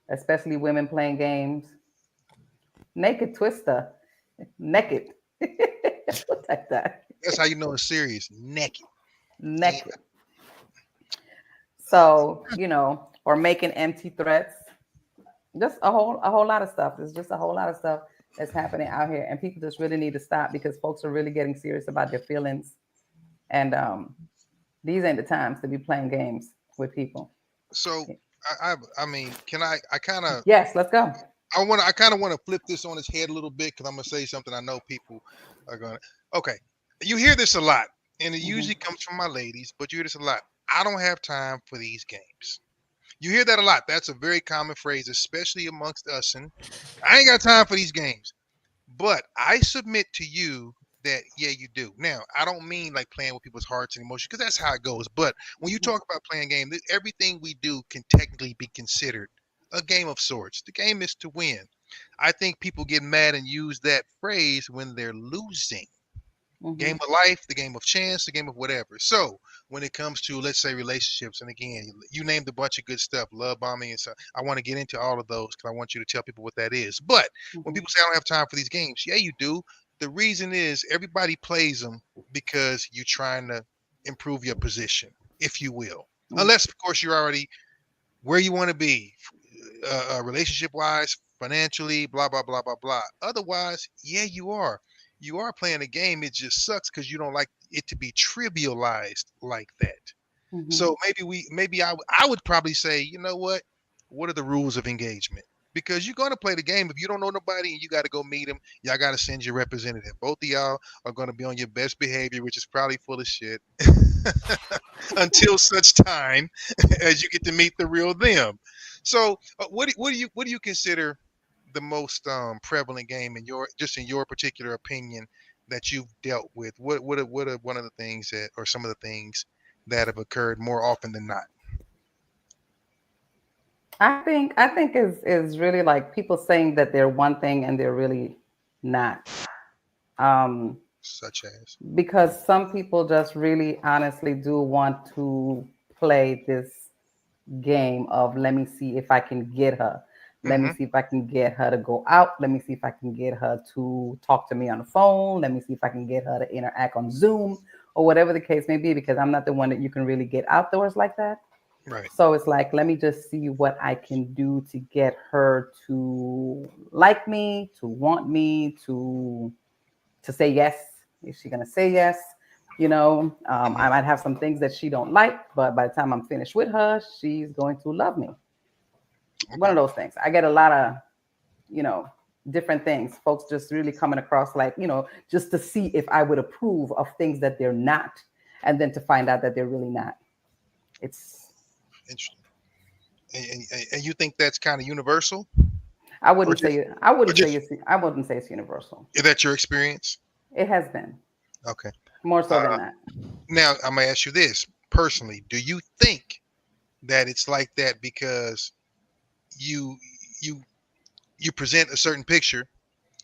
especially women playing games. Naked Twister. Naked. Like that. That's how you know it's serious. Naked. Naked. So, you know, or making empty threats. Just a whole lot of stuff. There's just a whole lot of stuff that's happening out here. And people just really need to stop because folks are really getting serious about their feelings. And these ain't the times to be playing games with people. So I mean, can I kind of Yes, let's go. I kind of want to flip this on its head a little bit because I'm gonna say something I know people are gonna. Okay, you hear this a lot, and it usually comes from my ladies, but you hear this a lot. I don't have time for these games. You hear that a lot. That's a very common phrase, especially amongst us. And I ain't got time for these games. But I submit to you that, yeah, you do. Now, I don't mean like playing with people's hearts and emotions because that's how it goes. But when you talk about playing games, everything we do can technically be considered a game of sorts. The game is to win. I think people get mad and use that phrase when they're losing. Game of life, the game of chance, the game of whatever. So when it comes to, let's say, relationships, and again, you named a bunch of good stuff, love bombing and stuff. I want to get into all of those because I want you to tell people what that is. But when people say I don't have time for these games, yeah, you do. The reason is everybody plays them because you're trying to improve your position, if you will. Unless, of course, you're already where you want to be, relationship-wise, financially, blah, blah, blah, blah, blah. Otherwise, yeah, you are. You are playing a game. It just sucks because you don't like it to be trivialized like that. So maybe I would probably say, you know what are the rules of engagement? Because you're going to play the game. If you don't know nobody and you got to go meet them, y'all got to send your representative. Both of y'all are going to be on your best behavior, which is probably full of shit until such time as you get to meet the real them. So what do you consider the most prevalent game in your particular opinion that you've dealt with? What are one of the things that, or some of the things that have occurred more often than not? I think is really like people saying that they're one thing and they're really not. Such as? Because some people just really honestly do want to play this game of let me see if I can get her. Let me see if I can get her to go out. Let me see if I can get her to talk to me on the phone. Let me see if I can get her to interact on Zoom or whatever the case may be, because I'm not the one that you can really get outdoors like that. Right. So it's like, let me just see what I can do to get her to like me, to want me, to say yes. Is she gonna say yes? You know, I might have some things that she don't like, but by the time I'm finished with her, she's going to love me. One of those things. I get a lot of, you know, different things. Folks just really coming across like, you know, just to see if I would approve of things that they're not, and then to find out that they're really not. It's interesting. And you think that's kind of universal? I wouldn't say it's universal. Is that your experience? It has been. Okay. More so than that. Now, I'm going to ask you this personally. Do you think that it's like that because you present a certain picture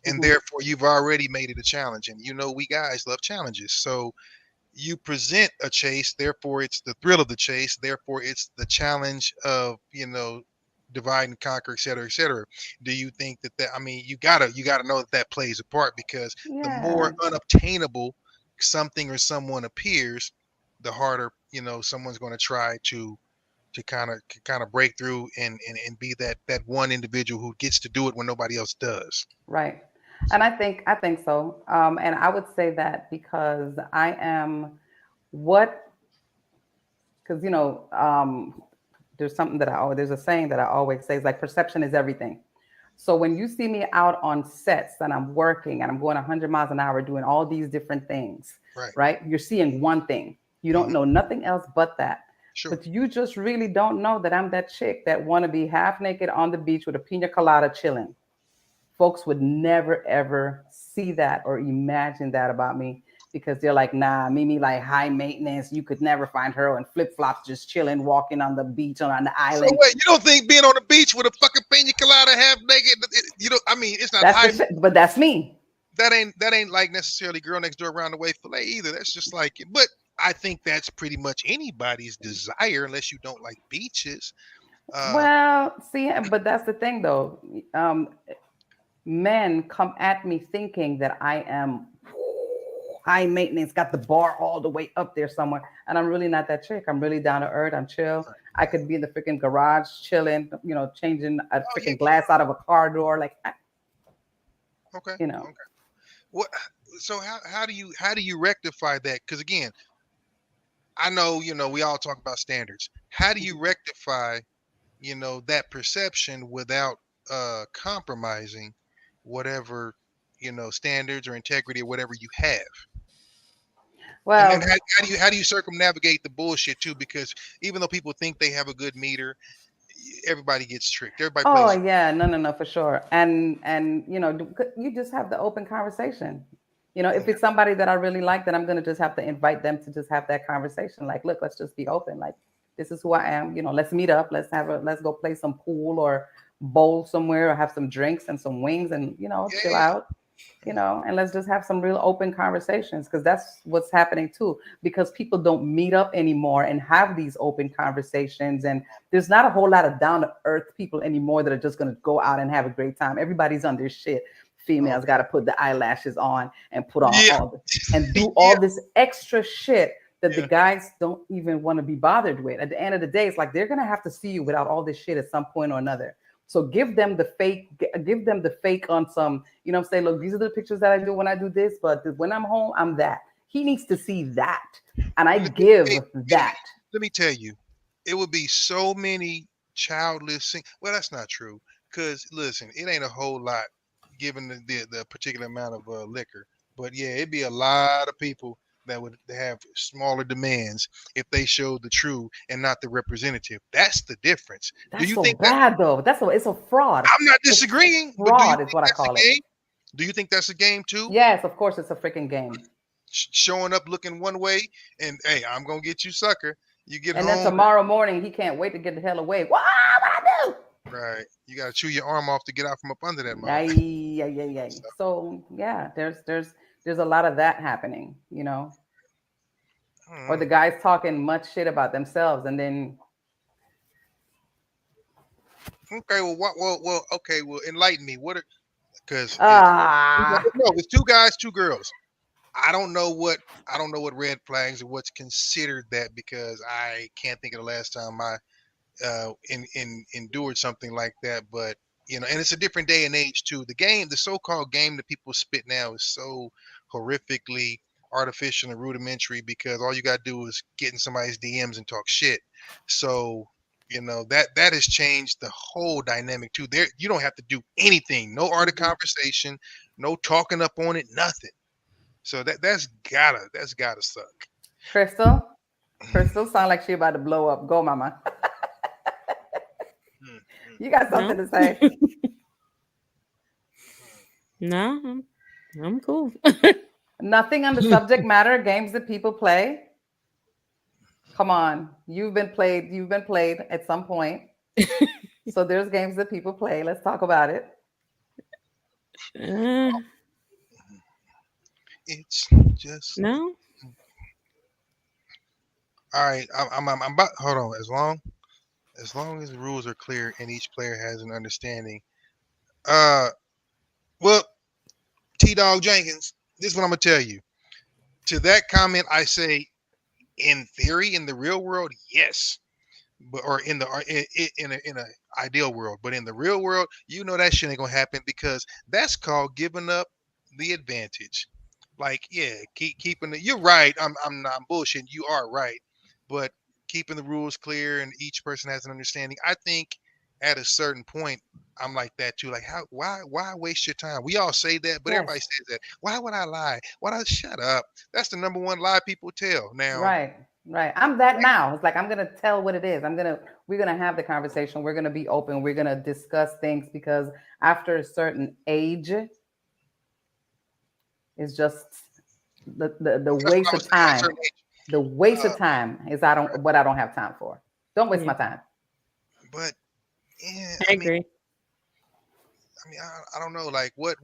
and therefore you've already made it a challenge? And you know, we guys love challenges. So you present a chase, therefore it's the thrill of the chase, therefore it's the challenge of, you know, divide and conquer, et cetera, et cetera. Do you think that I mean, you gotta know that plays a part, because the more unobtainable something or someone appears, the harder, you know, someone's going to try to kind of break through and be that one individual who gets to do it when nobody else does. Right. And I think so. And I would say that because I am because, you know, there's something that there's a saying that I always say is like, perception is everything. So when you see me out on sets and I'm working and I'm going 100 miles an hour doing all these different things, right? You're seeing one thing. You don't know nothing else but that. Sure. But you just really don't know that I'm that chick that want to be half naked on the beach with a pina colada chilling. Folks would never, ever see that or imagine that about me, because they're like, nah, Mimi like high maintenance. You could never find her in flip-flops just chilling, walking on the beach on the island. So wait, you don't think being on the beach with a fucking pina colada half naked, you know, I mean, it's not high. But that's me. That ain't like necessarily girl next door around the way fillet either. That's just like, but I think that's pretty much anybody's desire, unless you don't like beaches. Well, see, but that's the thing though. Men come at me thinking that I am high maintenance, got the bar all the way up there somewhere, and I'm really not that chick. I'm really down to earth. I'm chill. I could be in the freaking garage chilling, you know, changing a freaking glass out of a car door, like. Okay. You know. Okay. What? So how do you rectify that? Because again, I know, you know, we all talk about standards. How do you rectify, you know, that perception without compromising whatever, you know, standards or integrity or whatever you have? Well, and then how do you circumnavigate the bullshit too? Because even though people think they have a good meter, everybody gets tricked. Everybody plays. Oh yeah, no, for sure. And you know, you just have the open conversation. You know, if it's somebody that I really like, then I'm gonna just have to invite them to just have that conversation. Like, look, let's just be open. Like, this is who I am. You know, let's meet up. Let's go play some pool or bowl somewhere, or have some drinks and some wings, and you know, chill out. You know, and let's just have some real open conversations, because that's what's happening too. Because people don't meet up anymore and have these open conversations, and there's not a whole lot of down to earth people anymore that are just gonna go out and have a great time. Everybody's on their shit. Females got to put the eyelashes on and put on all this, and do all this extra shit that the guys don't even want to be bothered with. At the end of the day, it's like they're gonna have to see you without all this shit at some point or another. So give them the fake on some, you know what I'm saying? Look, these are the pictures that I do when I do this, but when I'm home, I'm that. He needs to see that. And I give that. Let me tell you, it would be so many childless things. Well, that's not true. Because listen, it ain't a whole lot given the particular amount of liquor. But yeah, it'd be a lot of people that would have smaller demands if they showed the true and not the representative. That's the difference. That's do you so think bad though? It's a fraud. I'm not disagreeing. Fraud is what I call it. Do you think that's a game too? Yes, of course it's a freaking game. Showing up looking one way and hey, I'm gonna get you, sucker. You get and home. Then tomorrow morning he can't wait to get the hell away. What I do? Right. You gotta chew your arm off to get out from up under that mouth. Yeah. So yeah, there's a lot of that happening, you know. Or the guys talking much shit about themselves, and then Okay, well, okay, well, enlighten me. What? Because Ah. no, it's 2 guys, 2 girls. I don't know what red flags or what's considered that because I can't think of the last time I endured something like that. But and it's a different day and age too. The so-called game that people spit now is so horrifically artificial and rudimentary because all you gotta do is get in somebody's DMs and talk shit. So that has changed the whole dynamic too. There, you don't have to do anything. No art of conversation, no talking up on it, nothing. So that's gotta suck. Crystal sound like she about to blow up. Go, mama. You got something to say? No, I'm cool. Nothing on the subject matter games that people play. Come on, you've been played at some point. So there's games that people play. Let's talk about it. It's just no. All right, I'm about. Hold on. As long as the rules are clear and each player has an understanding. Well, T-Dog Jenkins, this is what I'm gonna tell you. To that comment, I say, in theory, in the real world, yes, but or in a ideal world, but in the real world, that shit ain't gonna happen because that's called giving up the advantage. Like, yeah, keeping it. You're right. I'm not bullshitting. You are right, but keeping the rules clear and each person has an understanding. I think at a certain point, I'm like that too. Like, why waste your time? We all say that, but everybody says that. Why would I lie? Why would I shut up? That's the number one lie people tell now. Right. I'm that now. It's like I'm gonna tell what it is. We're gonna have the conversation. We're gonna be open. We're gonna discuss things because after a certain age, it's just the waste of time. The waste of time is what I don't have time for. Don't waste my time. But yeah, I agree. I don't know, like what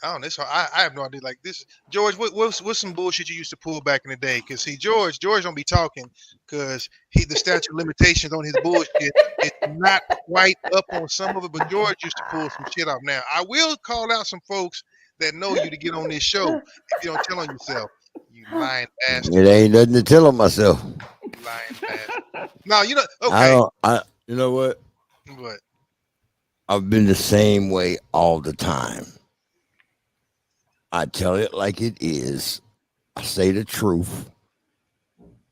I don't know. I have no idea. Like this, George. What's some bullshit you used to pull back in the day? Because see, George don't be talking because the statute of limitations on his bullshit is not quite up on some of it. But George used to pull some shit off. Now I will call out some folks that know you to get on this show if you don't tell on yourself. You lying bastard. It ain't nothing to tell on myself. You lying bastard. No, okay. You know what? What? I've been the same way all the time. I tell it like it is. I say the truth.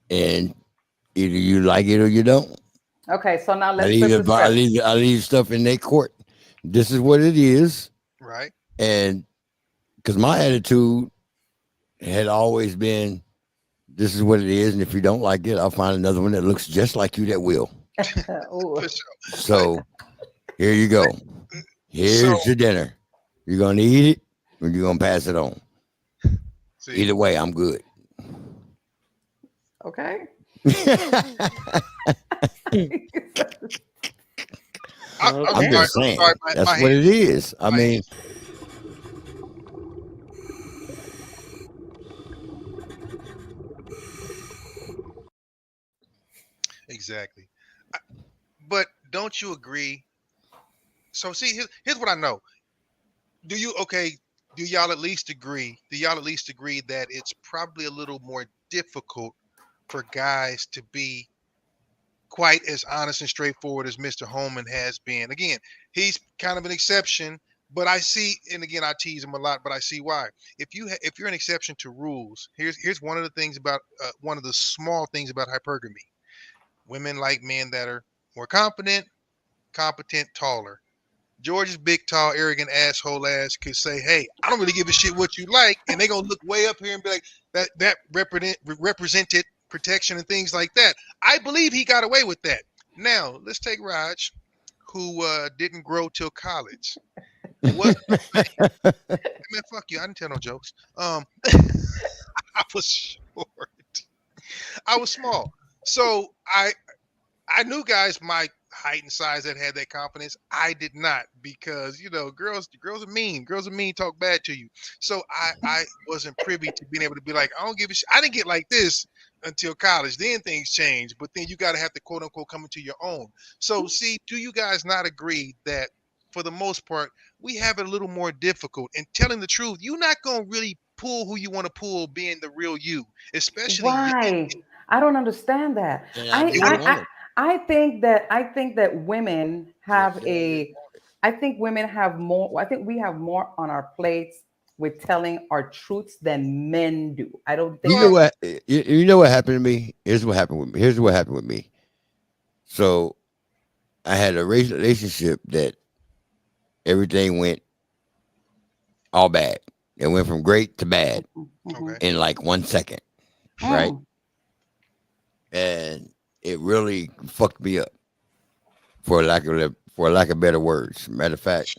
And either you like it or you don't. Okay, so now I leave stuff in their court. This is what it is. Right. And because my attitude had always been, this is what it is. And if you don't like it, I'll find another one that looks just like you that will. So here you go. Here's your dinner. You're going to eat it or you're going to pass it on. Either way, I'm good. Okay. I'm just saying. That's what it is. I mean, exactly. But don't you agree? So see, here's what I know. Do y'all at least agree? Do y'all at least agree that it's probably a little more difficult for guys to be quite as honest and straightforward as Mr. Holman has been? Again, he's kind of an exception, but I see, and again, I tease him a lot, but I see why. If you're an exception to rules, here's one of the things about one of the small things about hypergamy. Women like men that are more competent, taller. George's big, tall, arrogant asshole ass could say, "Hey, I don't really give a shit what you like," and they're gonna look way up here and be like, "That represented protection and things like that." I believe he got away with that. Now let's take Raj, who didn't grow till college. Man, fuck you. I didn't tell no jokes. I was short. I was small, so I knew guys my height and size that had that confidence. I did not, because girls are mean. Girls are mean, talk bad to you. So I wasn't privy to being able to be like, I don't give a shit. I didn't get like this, until college. Then things change, but then you got to have to quote unquote come into your own. So, see, do you guys not agree that for the most part we have it a little more difficult? And telling the truth, you're not gonna really pull who you want to pull, being the real you, especially. Why? I don't understand that. I think that women have I think women have more. I think we have more on our plates with telling our truths than men do. I don't think. You know what? You know what happened to me? Here's what happened with me. Here's what happened with me. So, I had a relationship that everything went all bad. It went from great to bad in like 1 second, right? And it really fucked me up, for lack of better words. Matter of fact.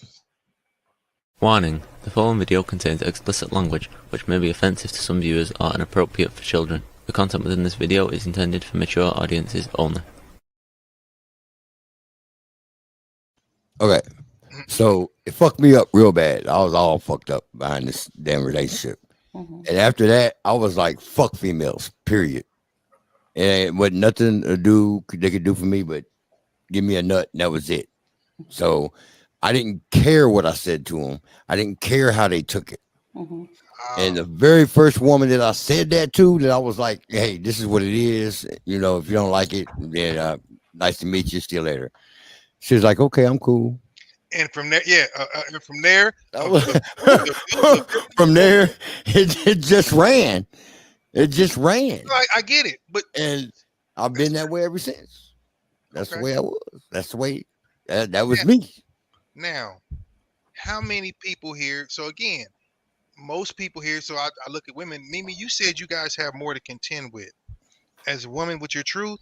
Warning: the following video contains explicit language which may be offensive to some viewers or inappropriate for children. The content within this video is intended for mature audiences only. Okay, so it fucked me up real bad. I was all fucked up behind this damn relationship. And after that, I was like, fuck females, period. And it wasn't nothing they could do for me but give me a nut, and that was it. So I didn't care what I said to them. I didn't care how they took it. And the very first woman that I said that to, that I was like, hey, this is what it is. You know, if you don't like it, then nice to meet you. See you later. She was like, okay, I'm cool. And from there, from there, from there, it just ran. It just ran. I get it, and I've been that way ever since. That's the way I was. That's the way. That was me. Now, how many people here? So again, most people here. So I look at women. Mimi, you said you guys have more to contend with. As a woman with your truth,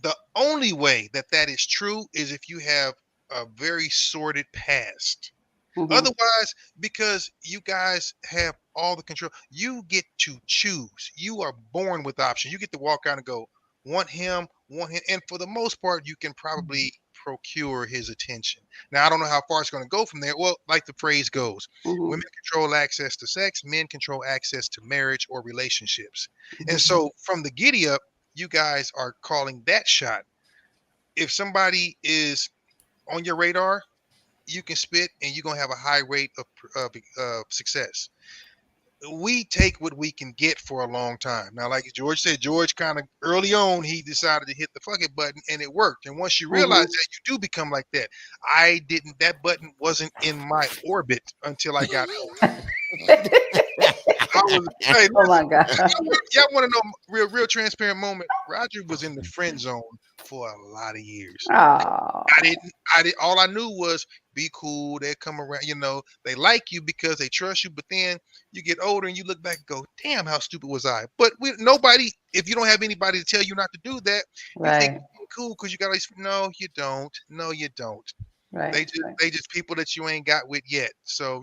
the only way that is true is if you have a very sordid past. Otherwise, because you guys have all the control, you get to choose. You are born with options. You get to walk out and go, want him, and for the most part, you can probably procure his attention. Now, I don't know how far it's going to go from there. Well, like the phrase goes, women control access to sex, men control access to marriage or relationships. And so from the giddy up, you guys are calling that shot. If somebody is on your radar, you can spit and you're going to have a high rate of success. We take what we can get for a long time. Now, like George said, George kind of early on, he decided to hit the fuck it button and it worked. And once you realize that, you do become like that. That button wasn't in my orbit until I got home. Hey, oh my God. Y'all want to know real transparent moment? Roger was in the friend zone for a lot of years. Oh. All I knew was be cool. They come around, they like you because they trust you. But then you get older and you look back and go, damn, how stupid was I? But nobody, if you don't have anybody to tell you not to do that, you think you're cool because you got no, you don't. No, you don't. Right. They just people that you ain't got with yet. So,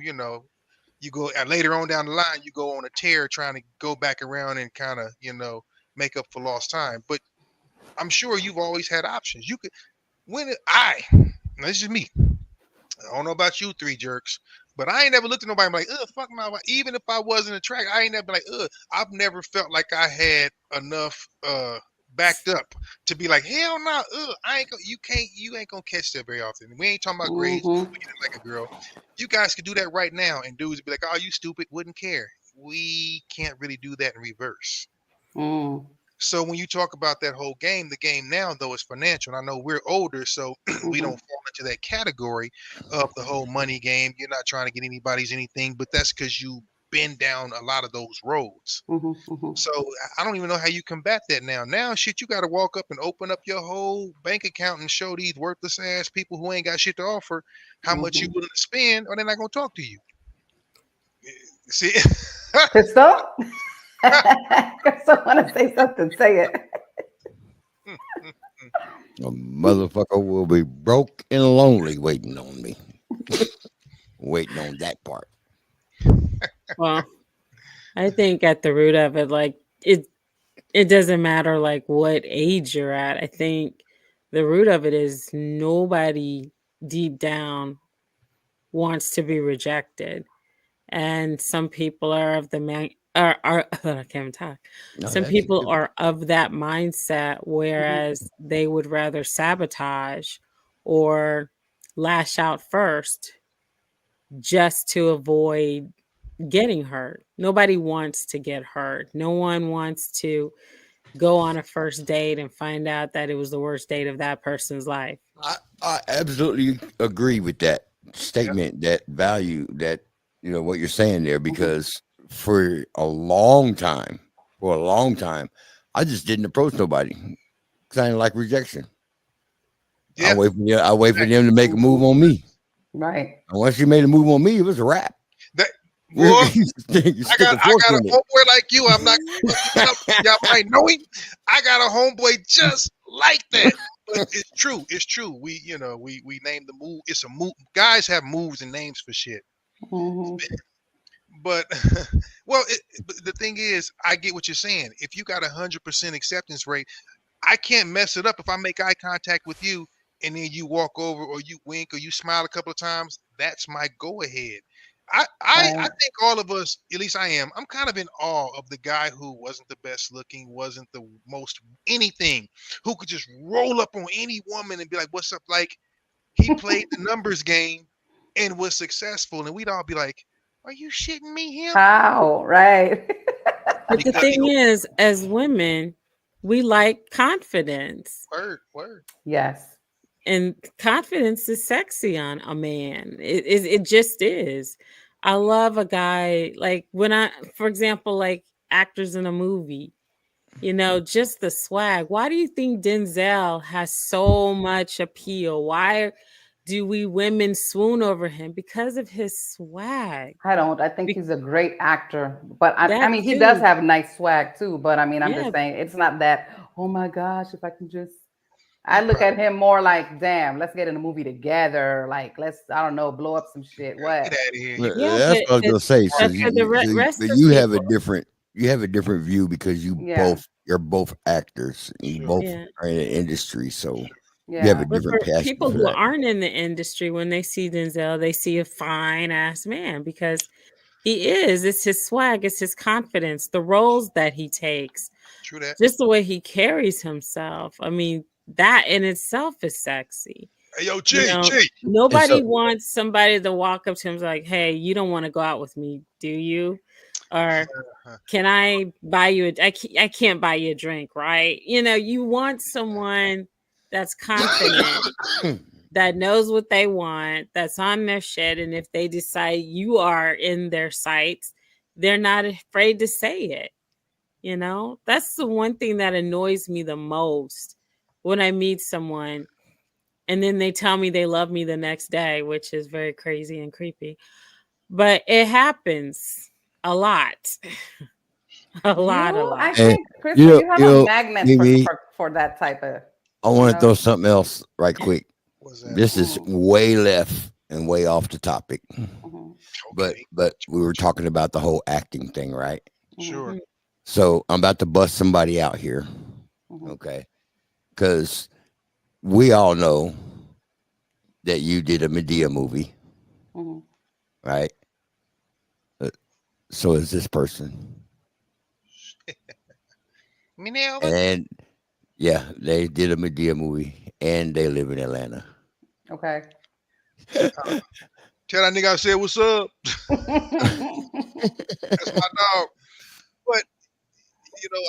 you go later on down the line, you go on a tear trying to go back around and kind of, make up for lost time. But I'm sure you've always had options. You could, this is me. I don't know about you three jerks, but I ain't never looked at nobody like, fuck my wife. Even if I wasn't attracted, I ain't never been like, I've never felt like I had enough backed up to be like, hell no, you ain't gonna catch that very often. We ain't talking about grades, like a girl. You guys could do that right now, and dudes be like, oh, you stupid, wouldn't care. We can't really do that in reverse. So when you talk about that whole game, the game now though is financial. And I know we're older, so we don't fall into that category of the whole money game. You're not trying to get anybody's anything, but that's because you've been down a lot of those roads. So I don't even know how you combat that now. Now, shit, you got to walk up and open up your whole bank account and show these worthless ass people who ain't got shit to offer how much you willing to spend, or they're not gonna talk to you. See, Crystal. Crystal want to say something. Say it. A motherfucker will be broke and lonely waiting on me. Waiting on that part. Well, I think at the root of it, like it doesn't matter like what age you're at. I think the root of it is nobody deep down wants to be rejected. And some people are of the are I can't even talk. No, Some that's people good. are of that mindset, whereas they would rather sabotage or lash out first just to avoid getting hurt. Nobody wants to get hurt. No one wants to go on a first date and find out that it was the worst date of that person's life. I absolutely agree with that statement, that value, that, you know, what you're saying there, because for a long time, I just didn't approach nobody because I didn't like rejection. Yeah. I wait for them to make a move on me. Right. And once you made a move on me, it was a wrap. That boy, I got a homeboy like you. I'm not. Y'all might know him. I got a homeboy just like that. But it's true. It's true. We name the move. It's a move. Guys have moves and names for shit. But but the thing is, I get what you're saying. If you got 100% acceptance rate, I can't mess it up. If I make eye contact with you and then you walk over or you wink or you smile a couple of times, that's my go ahead. I think all of us, at least I am, I'm kind of in awe of the guy who wasn't the best looking, wasn't the most anything, who could just roll up on any woman and be like, what's up? Like, he played the numbers game and was successful. And we'd all be like, are you shitting me, him? How? Right. But the thing is, as women, we like confidence. Word. Yes. And confidence is sexy on a man. It just is. I love a guy, like for example, like actors in a movie, you know, just the swag. Why do you think Denzel has so much appeal? Why do we women swoon over him? Because of his swag. I think he's a great actor, but I mean, he does have nice swag too, but I mean, I'm just saying, it's not that, oh my gosh, if I can just, I look at him more like, damn, let's get in a movie together. Like, let's, I don't know, blow up some shit. What? Get out of here. That's what I was gonna say. So you have a different view because you're both actors. You both are in the industry, so you have a different passion. People who aren't in the industry, when they see Denzel, they see a fine ass man because he is. It's his swag, it's his confidence, the roles that he takes. True that. Just the way he carries himself. I mean, that in itself is sexy. Hey, yo, G. Nobody wants somebody to walk up to him and be like, hey, you don't want to go out with me, do you? Or can I buy you I can't buy you a drink, right? You know, you want someone that's confident, that knows what they want, that's on their shit. And if they decide you are in their sights, they're not afraid to say it. You know, that's the one thing that annoys me the most when I meet someone and then they tell me they love me the next day, which is very crazy and creepy. But it happens a lot. a lot. I think, Chris, you have a magnet for that type of. I want to throw something else right quick. This is way left and way off the topic. But we were talking about the whole acting thing, right? Sure. So I'm about to bust somebody out here. Okay. Because we all know that you did a Medea movie. Right? So is this person. And yeah, they did a Medea movie and they live in Atlanta. Okay. Tell that nigga I said what's up. That's my dog. But you know,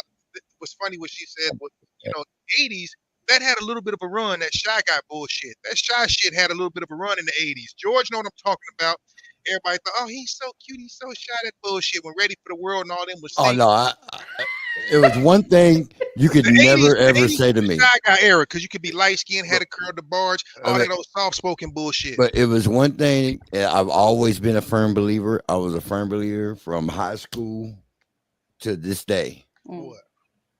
what's funny what she said was, you know, 80s, that had a little bit of a run, that Shy Guy bullshit. That Shy shit had a little bit of a run in the 80s. George know what I'm talking about. Everybody thought, oh, he's so cute, he's so shy, that bullshit. When Ready for the World and all them was singing. Oh, no, it was one thing you could never, ever say to me. Shy Guy era, because you could be light-skinned, had a curl to barge, all that old soft-spoken bullshit. But it was one thing, I've always been a firm believer. I was a firm believer from high school to this day.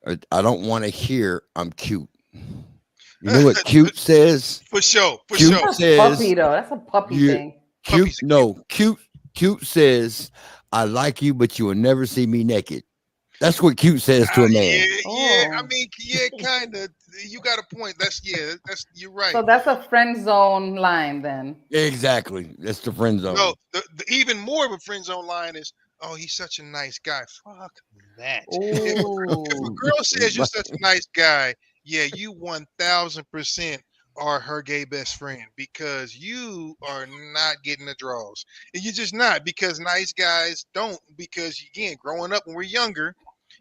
I don't want to hear I'm cute. You know what cute says? For sure. Cute says, puppy though. That's a puppy thing. Cute says, I like you, but you will never see me naked. That's what cute says to a man. I mean, kind of. You got a point. You're right. So that's a friend zone line then. Exactly. That's the friend zone. No, the even more of a friend zone line is, oh, he's such a nice guy. Fuck that. If a Ooh. girl says you're such a nice guy, yeah, you 1000% are her gay best friend because you are not getting the draws. And you're just not, because nice guys don't. Because again, growing up when we're younger,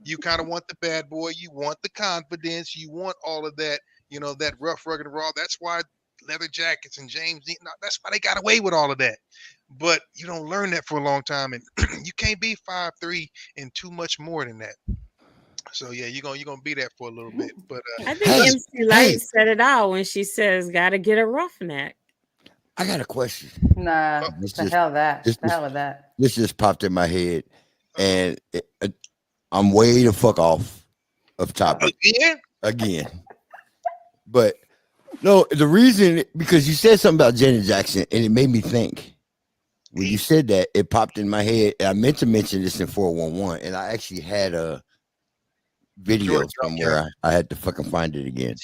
you kind of want the bad boy, you want the confidence, you want all of that, that rough, rugged, raw. That's why leather jackets and James Dean, that's why they got away with all of that. But you don't learn that for a long time, and you can't be 5'3" and too much more than that. So yeah, you're gonna be that for a little bit. But I think MC Light said it all when she says, "Gotta get a roughneck." I got a question. Nah, the hell with that. This just popped in my head, and I'm way the fuck off of topic again. But no, the reason, because you said something about Janet Jackson, and it made me think. When you said that, it popped in my head. And I meant to mention this in 411, and I actually had a video somewhere. I had to fucking find it again.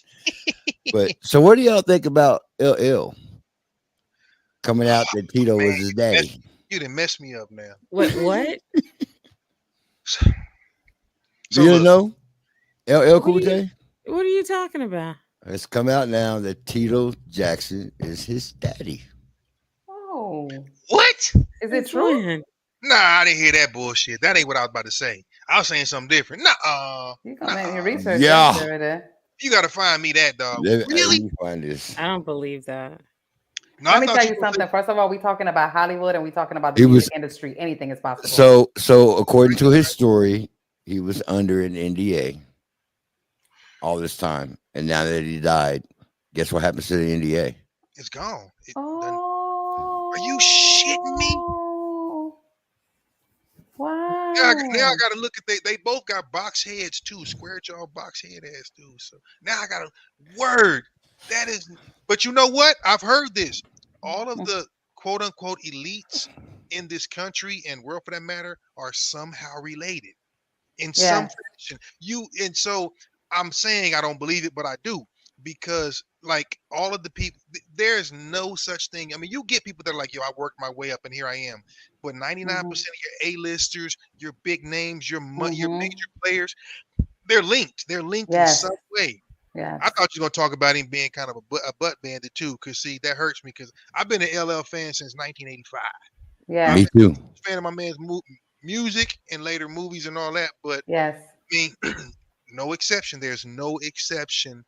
But so, what do y'all think about LL coming out that Tito was his daddy? You didn't mess me up now. What? Do you know LL Cool J? What are you talking about? It's come out now that Tito Jackson is his daddy. Oh. What? Is it true? Nah, I didn't hear that bullshit. That ain't what I was about to say. I was saying something different. Nah. You gonna make me research? Yeah. You gotta find me that, dog. Let Really? me find this. I don't believe that. No, Let me tell you something. First of all, we talking about Hollywood and we talking about the He music was- industry. Anything is possible. So according to his story, he was under an NDA all this time, and now that he died, guess what happens to the NDA? It's gone. Oh. Are you shitting me? Wow. Now I gotta look at they both got box heads too, square jaw box head ass too. So now I got a word. That is, but you know what? I've heard this. All of the quote unquote elites in this country and world for that matter are somehow related in some fashion. So I'm saying I don't believe it, but I do, because like all of the people, there's no such thing. I mean, you get people that are like, yo, I worked my way up and here I am. But 99% of your A-listers, your big names, your major players, they're linked. They're linked in some way. Yeah. I thought you were going to talk about him being kind of a butt bandit too, because see, that hurts me because I've been an LL fan since 1985. Yeah. Me too. I'm a fan of my man's music and later movies and all that, but yes, I mean, no exception. There's no exception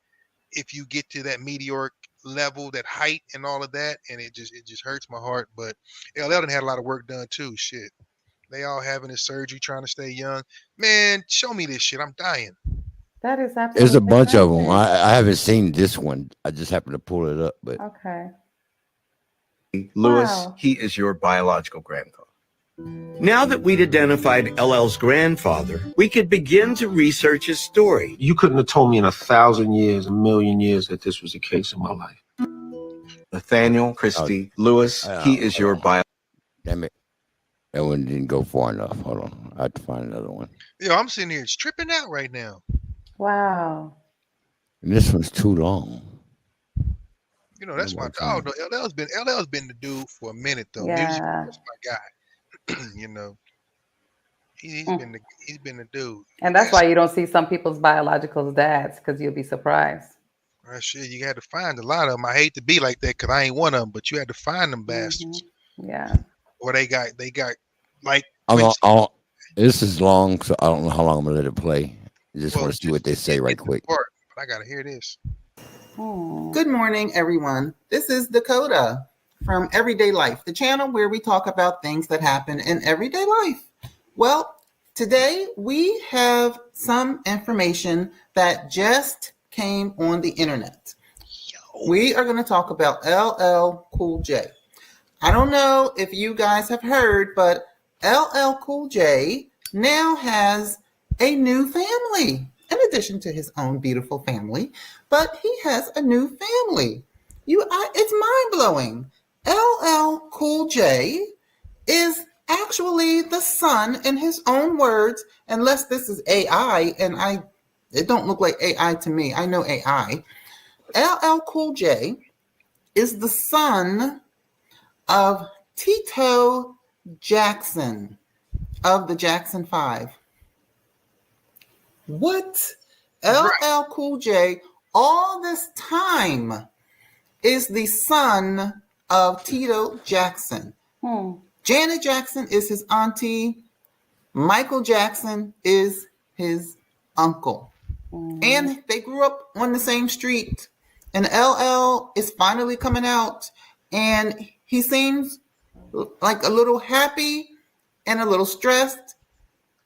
if you get to that meteoric level, that height and all of that, and it just hurts my heart. But LL done had a lot of work done too. Shit. They all having his surgery, trying to stay young. Man, show me this shit. I'm dying. That is absolutely. There's a bunch of them. I haven't seen this one. I just happened to pull it up, but okay. Louis, Wow. he is your biological grandfather. Now that we'd identified LL's grandfather, we could begin to research his story. You couldn't have told me in 1,000 years, 1,000,000 years that this was the case in my life. Nathaniel Christie Lewis, he is your biological. Damn it. That one didn't go far enough. Hold on. I have to find another one. Yo, I'm sitting here tripping out right now. Wow. And this one's too long. You know, that's my dog. Though. LL's been the dude for a minute though. Yeah. Music, that's my guy. You know, he's been the dude. And that's why you don't see some people's biological dads, because you'll be surprised. Shit, you had to find a lot of them. I hate to be like that because I ain't one of them, but you had to find them bastards. Yeah. Or they got like. This is long, so I don't know how long I'm gonna let it play. I just want to see what they say right quick. But I gotta hear this. Good morning, everyone. This is Dakota from Everyday Life, the channel where we talk about things that happen in everyday life. Well, today we have some information that just came on the internet. We are going to talk about LL Cool J. I don't know if you guys have heard, but LL Cool J now has a new family, in addition to his own beautiful family, but he has a new family. It's mind-blowing. LL Cool J is actually the son, in his own words, unless this is AI, and it don't look like AI to me. I know AI. LL Cool J is the son of Tito Jackson. of the Jackson 5. What? LL Cool J, all this time, is the son of Tito Jackson. Janet Jackson is his auntie. Michael Jackson is his uncle. And they grew up on the same street. And LL is finally coming out. And he seems like a little happy and a little stressed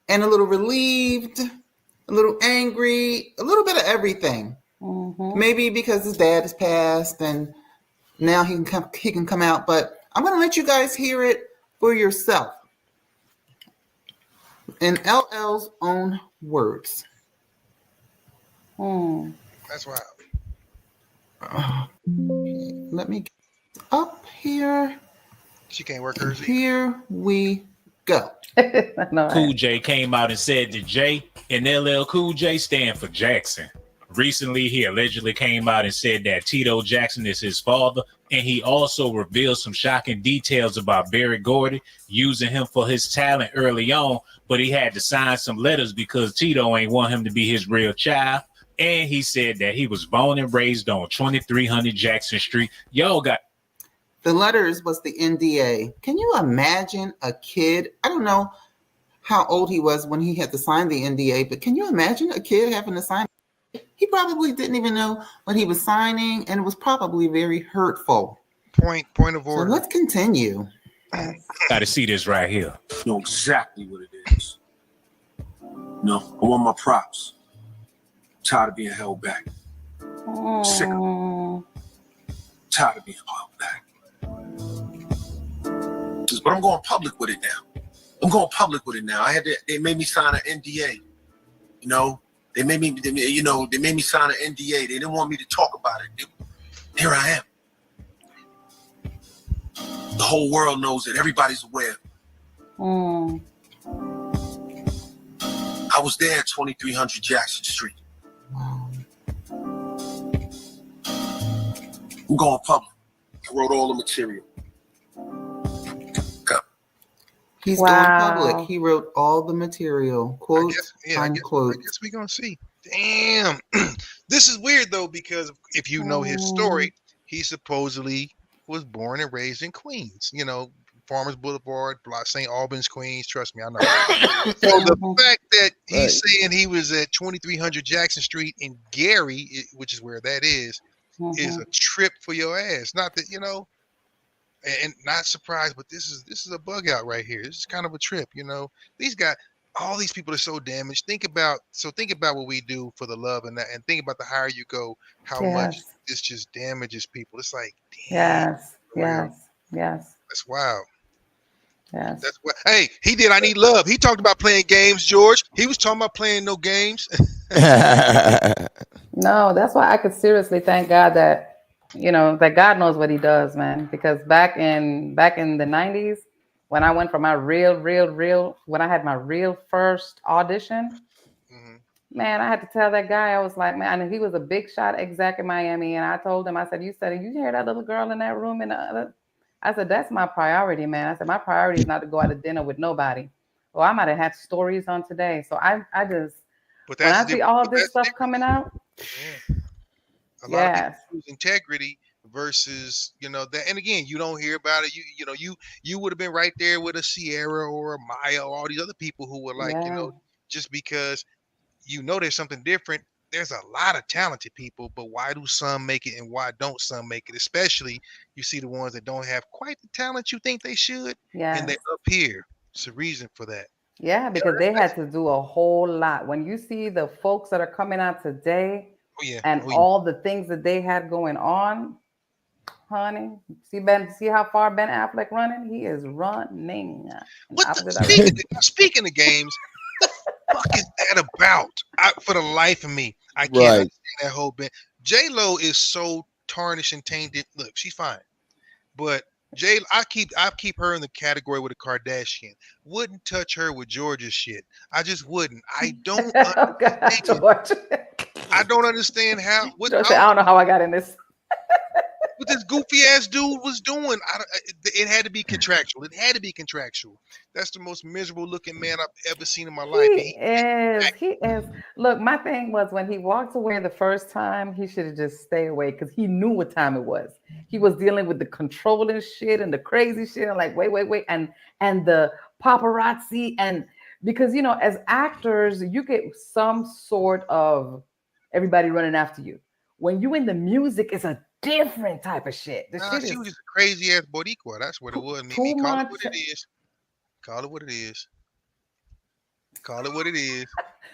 and a little relieved, a little angry, a little bit of everything. Maybe because his dad has passed and now he can come out. But I'm going to let you guys hear it for yourself in LL's own words. That's wild. Let me get up here. She can't work hers. Here we go. Cool J came out and said that J and LL Cool J stand for Jackson. Recently, he allegedly came out and said that Tito Jackson is his father, and he also revealed some shocking details about Berry Gordy using him for his talent early on, but he had to sign some letters because Tito ain't want him to be his real child. And he said that he was born and raised on 2300 Jackson Street. Y'all got the letters was the NDA. Can you imagine a kid? I don't know how old he was when he had to sign the NDA, but can you imagine a kid having to sign? He probably didn't even know what he was signing, and it was probably very hurtful. Point of order. So let's continue. to see this right here. I know exactly what it is. No, I want my props. I'm tired of being held back. Sick of it. Tired of being held back. But I'm going public with it now. They made me sign an NDA. You know, they made me sign an NDA. They didn't want me to talk about it. Here I am. The whole world knows it. Everybody's aware. I was there at 2300 Jackson Street. I'm going public. I wrote all the material. He's going public. He wrote all the material. Quote, unquote. I guess we're going to see. Damn. This is weird, though, because if you know his story, he supposedly was born and raised in Queens. You know, Farmers Boulevard, St. Albans, Queens. Trust me, I know. So the fact that he's saying he was at 2300 Jackson Street in Gary, which is where that is a trip for your ass. Not that, you know, and not surprised, but this is a bug out right here. This is kind of a trip, you know. All these people are so damaged. Think about what we do for the love and that, and think about the higher you go, how much this just damages people. It's like, damn, yes. That's wild. Yes. That's what. Hey, he did. I Need Love. He talked about playing games, George. He was talking about playing no games. No, that's why I could seriously thank God that, you know, that God knows what he does, man. Because back in the 90s, when I went for my when I had my real first audition, man, I had to tell that guy, I was like, man, and he was a big shot exec in Miami. And I told him, I said, you hear that little girl in that room? I said, that's my priority, man. I said, my priority is not to go out to dinner with nobody. Well, I might have had stories on today. So I just, when I see all this stuff coming out, a lot of people lose integrity versus, you know, that. And again, you don't hear about it. You would have been right there with a Sierra or a Maya or all these other people who were like, you know, just because you know there's something different. There's a lot of talented people, but why do some make it and why don't some make it? Especially you see the ones that don't have quite the talent you think they should, and they're up here. It's a reason for that. Yeah, because they had to do a whole lot. When you see the folks that are coming out today all the things that they had going on, honey, see how far Ben Affleck running? He is running. Speaking of games, what the fuck is that about? For the life of me, I can't understand that whole bit. J-Lo is so tarnished and tainted. Look, she's fine, but I keep her in the category with a Kardashian. Wouldn't touch her with George's shit. I just wouldn't. I don't understand. I don't understand how. I don't know how I got in this. what this goofy ass dude was doing. It had to be contractual. It had to be contractual. That's the most miserable looking man I've ever seen in my life. He is. Look, my thing was when he walked away the first time, he should have just stayed away because he knew what time it was. He was dealing with the controlling shit and the crazy shit. And like, wait, and the paparazzi, and because as actors, you get some sort of everybody running after you. When you in the music, it's a different type of shit. She was just a crazy ass boricua. That's what it was. Mimi, call it what it is. Call it what it is. Call it what it is.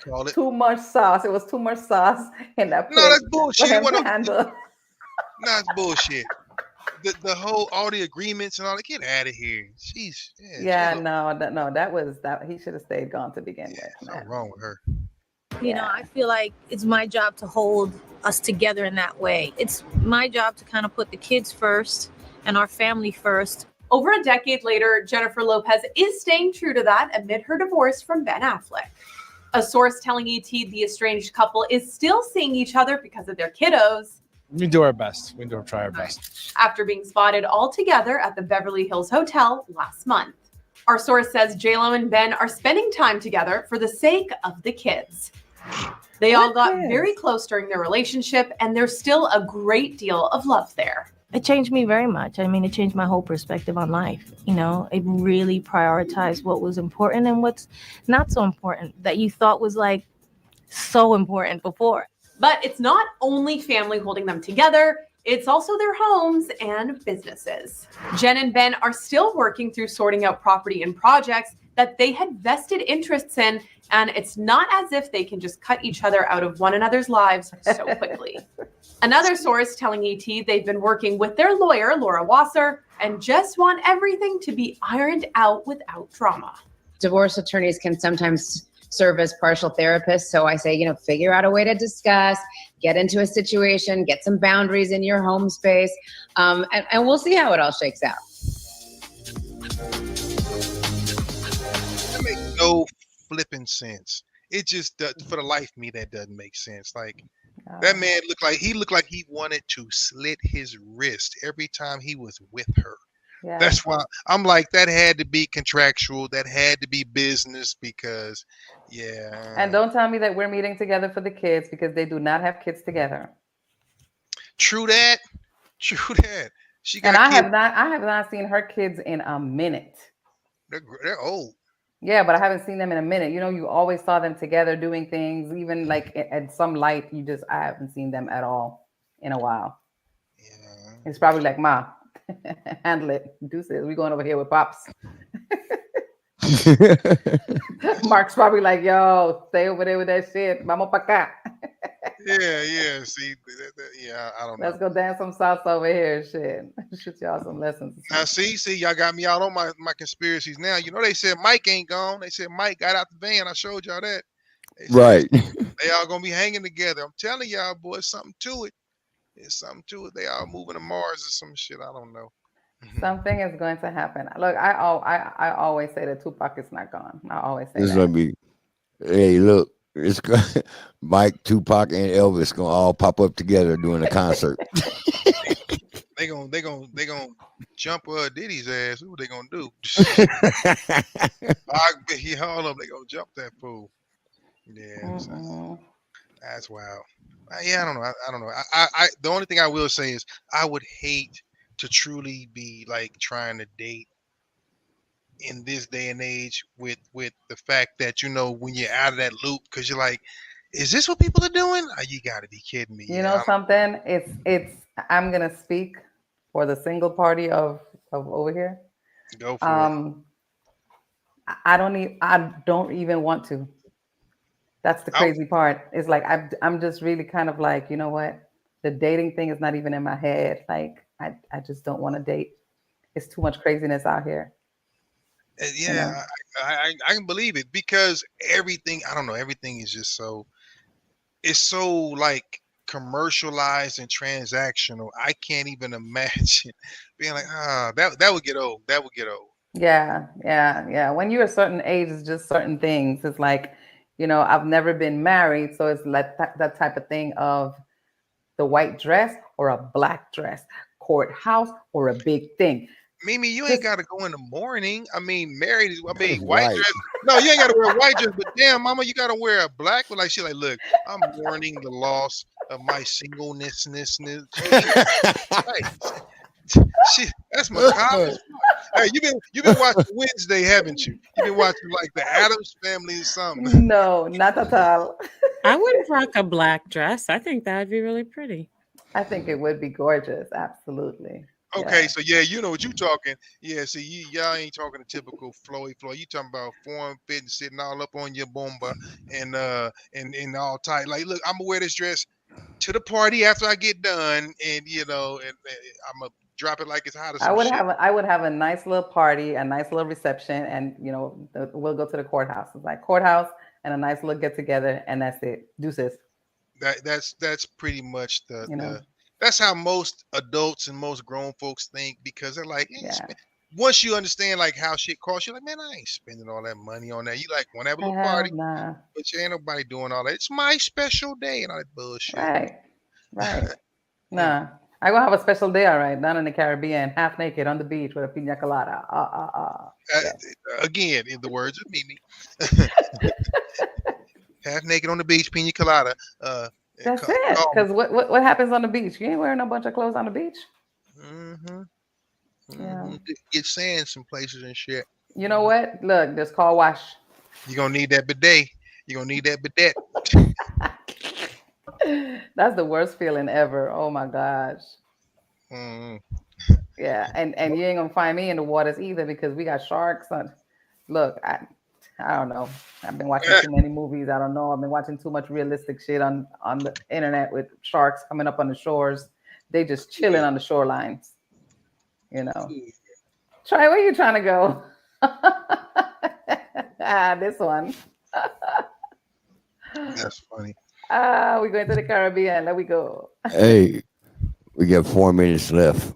Call it too much sauce. It was too much sauce in that plate. No, that's bullshit. No, that's bullshit. The whole all the agreements and all that. Get out of here. Jeez. No. That was that. He should have stayed gone to begin with. What's wrong with her? You know, I feel like it's my job to hold us together in that way. It's my job to kind of put the kids first and our family first. Over a decade later, Jennifer Lopez is staying true to that amid her divorce from Ben Affleck. A source telling ET the estranged couple is still seeing each other because of their kiddos. We do our best. We do try our best. After being spotted all together at the Beverly Hills Hotel last month. Our source says JLo and Ben are spending time together for the sake of the kids. They all got very close during their relationship, and there's still a great deal of love there. It changed me very much. I mean, it changed my whole perspective on life. You know, it really prioritized what was important and what's not so important that you thought was like so important before. But it's not only family holding them together, it's also their homes and businesses. Jen and Ben are still working through sorting out property and projects that they had vested interests in, and it's not as if they can just cut each other out of one another's lives so quickly. Another source telling ET they've been working with their lawyer, Laura Wasser, and just want everything to be ironed out without drama. Divorce attorneys can sometimes serve as partial therapists. So I say, figure out a way to discuss, get into a situation, get some boundaries in your home space, and we'll see how it all shakes out. That makes no flipping sense. It just, for the life of me, that doesn't make sense. Like, that man looked like he wanted to slit his wrist every time he was with her. Yeah. That's why I'm like, that had to be contractual. That had to be business because, yeah. And don't tell me that we're meeting together for the kids because they do not have kids together. True that. She got and I kids. have not seen her kids in a minute. They're old. Yeah, but I haven't seen them in a minute. You always saw them together doing things, even like at some light. I haven't seen them at all in a while. Yeah. It's probably like, Ma, handle it. Deuces, we going over here with Pops. Mark's probably like, yo, stay over there with that shit. Vamos pa' acá. Yeah. See, I don't know. Let's go dance some salsa over here. Shit. Shoot y'all some lessons. Now, see, y'all got me out on my conspiracies now. They said Mike ain't gone. They said Mike got out the van. I showed y'all that. Right. They all gonna be hanging together. I'm telling y'all, boys, something to it. There's something to it. They all moving to Mars or some shit. I don't know. Something is going to happen. Look, I always say that Tupac is not gone. I always say this that. Gonna be. Hey, look, it's Mike, Tupac, and Elvis gonna all pop up together doing a concert. They gonna jump Diddy's ass. What they gonna do? All of them. They gonna jump that fool. Yeah, that's wild. Yeah, I don't know. I don't know. I the only thing I will say is I would hate to truly be like trying to date in this day and age with the fact that when you're out of that loop because you're like, is this what people are doing? Oh, you got to be kidding me. You know something? It's. I'm gonna speak for the single party of over here. Go for it. I don't even want to. That's the crazy part. It's like I'm just really kind of like, you know what? The dating thing is not even in my head. Like I just don't want to date. It's too much craziness out here. Yeah, I can believe it because everything, I don't know, everything is just it's so like commercialized and transactional. I can't even imagine being like, that would get old. That would get old. Yeah. When you're a certain age, it's just certain things. It's like, I've never been married, so it's like that type of thing of the white dress or a black dress. courthouse, or a big thing. Mimi, you ain't got to go in the morning. I mean, married is, white Right. dress. No, you ain't got to wear a white dress, but damn, mama, you got to wear a black one. Like, she like, look, I'm mourning the loss of my singleness. Right. Shit, that's macabre. Hey, you've been watching Wednesday, haven't you? You've been watching like the Addams Family or something. No, not at all. I wouldn't rock a black dress. I think that would be really pretty. I think it would be gorgeous. Absolutely. Okay, Yeah. so yeah, you know what you talking. Yeah, see, y'all ain't talking the typical flowy flow. You talking about form fitting, sitting all up on your bomba and all tight. Like, look, I'm gonna wear this dress to the party after I get done, and and I'm gonna drop it like it's hot or some shit. I would have a nice little party, a nice little reception, and we'll go to the courthouse. It's like courthouse and a nice little get together, and that's it. Deuces. That's pretty much that's how most adults and most grown folks think, because they're like, once you understand like how shit costs, you're like, man, I ain't spending all that money on that. You like want to have a little party, Nah. but you ain't nobody doing all that. It's my special day and all that bullshit. Right. Nah. I gonna have a special day, all right, down in the Caribbean, half naked on the beach with a pina colada. Again, in the words of Mimi, half naked on the beach, pina colada. That's it. Because what happens on the beach? You ain't wearing a bunch of clothes on the beach. Yeah. Get sand some places and shit. You know what? Look, there's car wash. You're gonna need that bidet. You're gonna need that bidet. That's the worst feeling ever. Oh my gosh. Yeah, and you ain't gonna find me in the waters either, because we got sharks. Look, I don't know. I've been watching too many movies. I don't know. I've been watching too much realistic shit on the internet with sharks coming up on the shores. They just chilling on the shorelines. Try, where you trying to go? This one. That's funny. We're going to the Caribbean. There we go. Hey, we got 4 minutes left.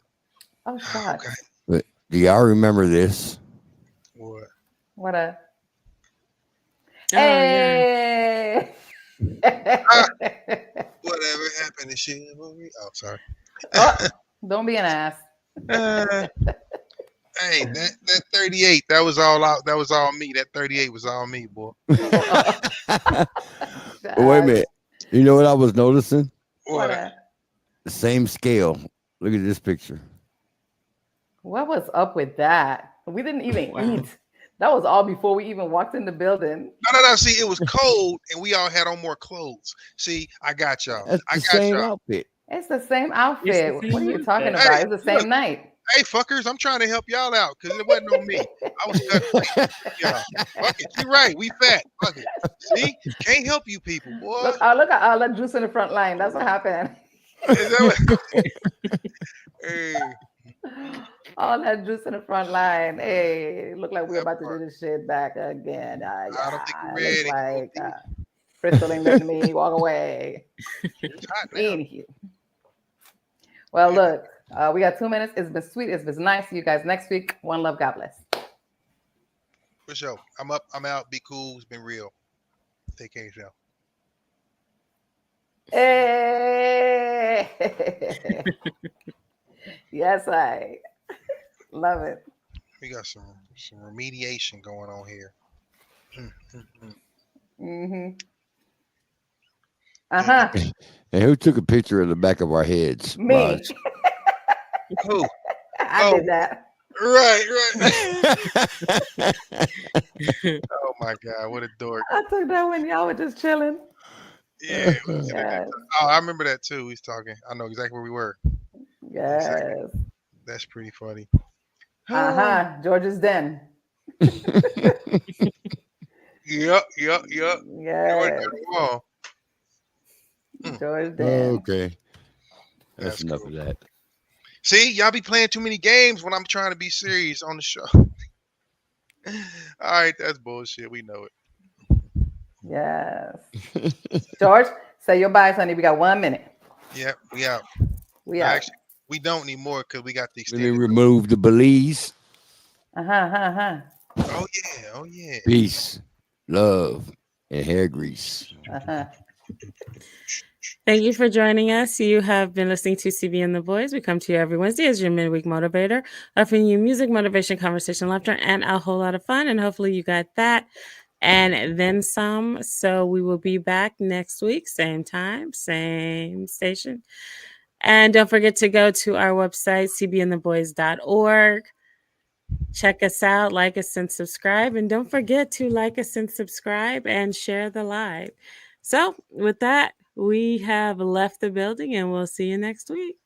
Oh, God. Okay. But do y'all remember this? What a... Hey! Whatever happened to shit? Oh, sorry. Don't be an ass. Hey, that 38, that was all out. That was all me. That 38 was all me, boy. Wait a minute. You know what I was noticing? What? The same scale. Look at this picture. What was up with that? We didn't even eat. That was all before we even walked in the building. No. See, it was cold, and we all had on more clothes. See, I got y'all. That's the same outfit. It's the same outfit. What are you talking about? Hey, It's the same night. Hey, fuckers, I'm trying to help y'all out because it wasn't on me. I was cutting. Yeah, fuck it. You're right. We fat. Fuck it. See, can't help you people, boy. Look at all that juice in the front line. That's what happened. Is that what? Hey. All that juice in the front line. Hey, look like we're about to do this shit back again. I don't think you're ready. Like Crystal ain't letting me walk away. Anywho. Well, look, we got 2 minutes. It's been sweet. It's been nice. See you guys next week. One love. God bless. For sure. I'm up. I'm out. Be cool. It's been real. Take care of yourself. Hey. Yes, I love it. We got some remediation going on here. And who took a picture of the back of our heads? Me. Who? I did that. Right. Oh my God, what a dork. I took that when y'all were just chilling. Yeah. Oh, I remember that too. He's talking. I know exactly where we were. Yes. That's pretty funny. George's Den. Yep. Yeah. George's Den. Okay. That's enough of that. See, y'all be playing too many games when I'm trying to be serious on the show. All right, that's bullshit. We know it. Yes. George, say your byes, honey. We got 1 minute. Yeah, we out. We out. Actually, we don't need more because we got the Then extended. remove the Belize. Oh yeah. Peace, love, and hair grease. Thank you for joining us. You have been listening to CB and the Boys. We come to you every Wednesday as your midweek motivator, offering you music, motivation, conversation, laughter, and a whole lot of fun. And hopefully you got that and then some. So we will be back next week, same time, same station. And don't forget to go to our website, cbandtheboys.org. Check us out, like us, and subscribe. And don't forget to like us and subscribe and share the live. So with that, we have left the building and we'll see you next week.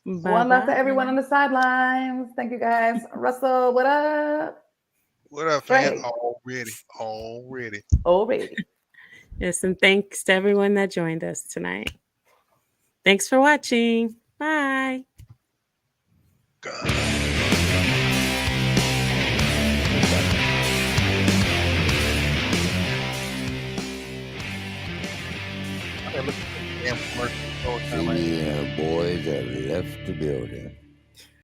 Bye-bye. One love to everyone on the sidelines. Thank you guys. Russell, what up? What up, fam? Already. Yes, and thanks to everyone that joined us tonight. Thanks for watching. Bye. BOYZ have left the building.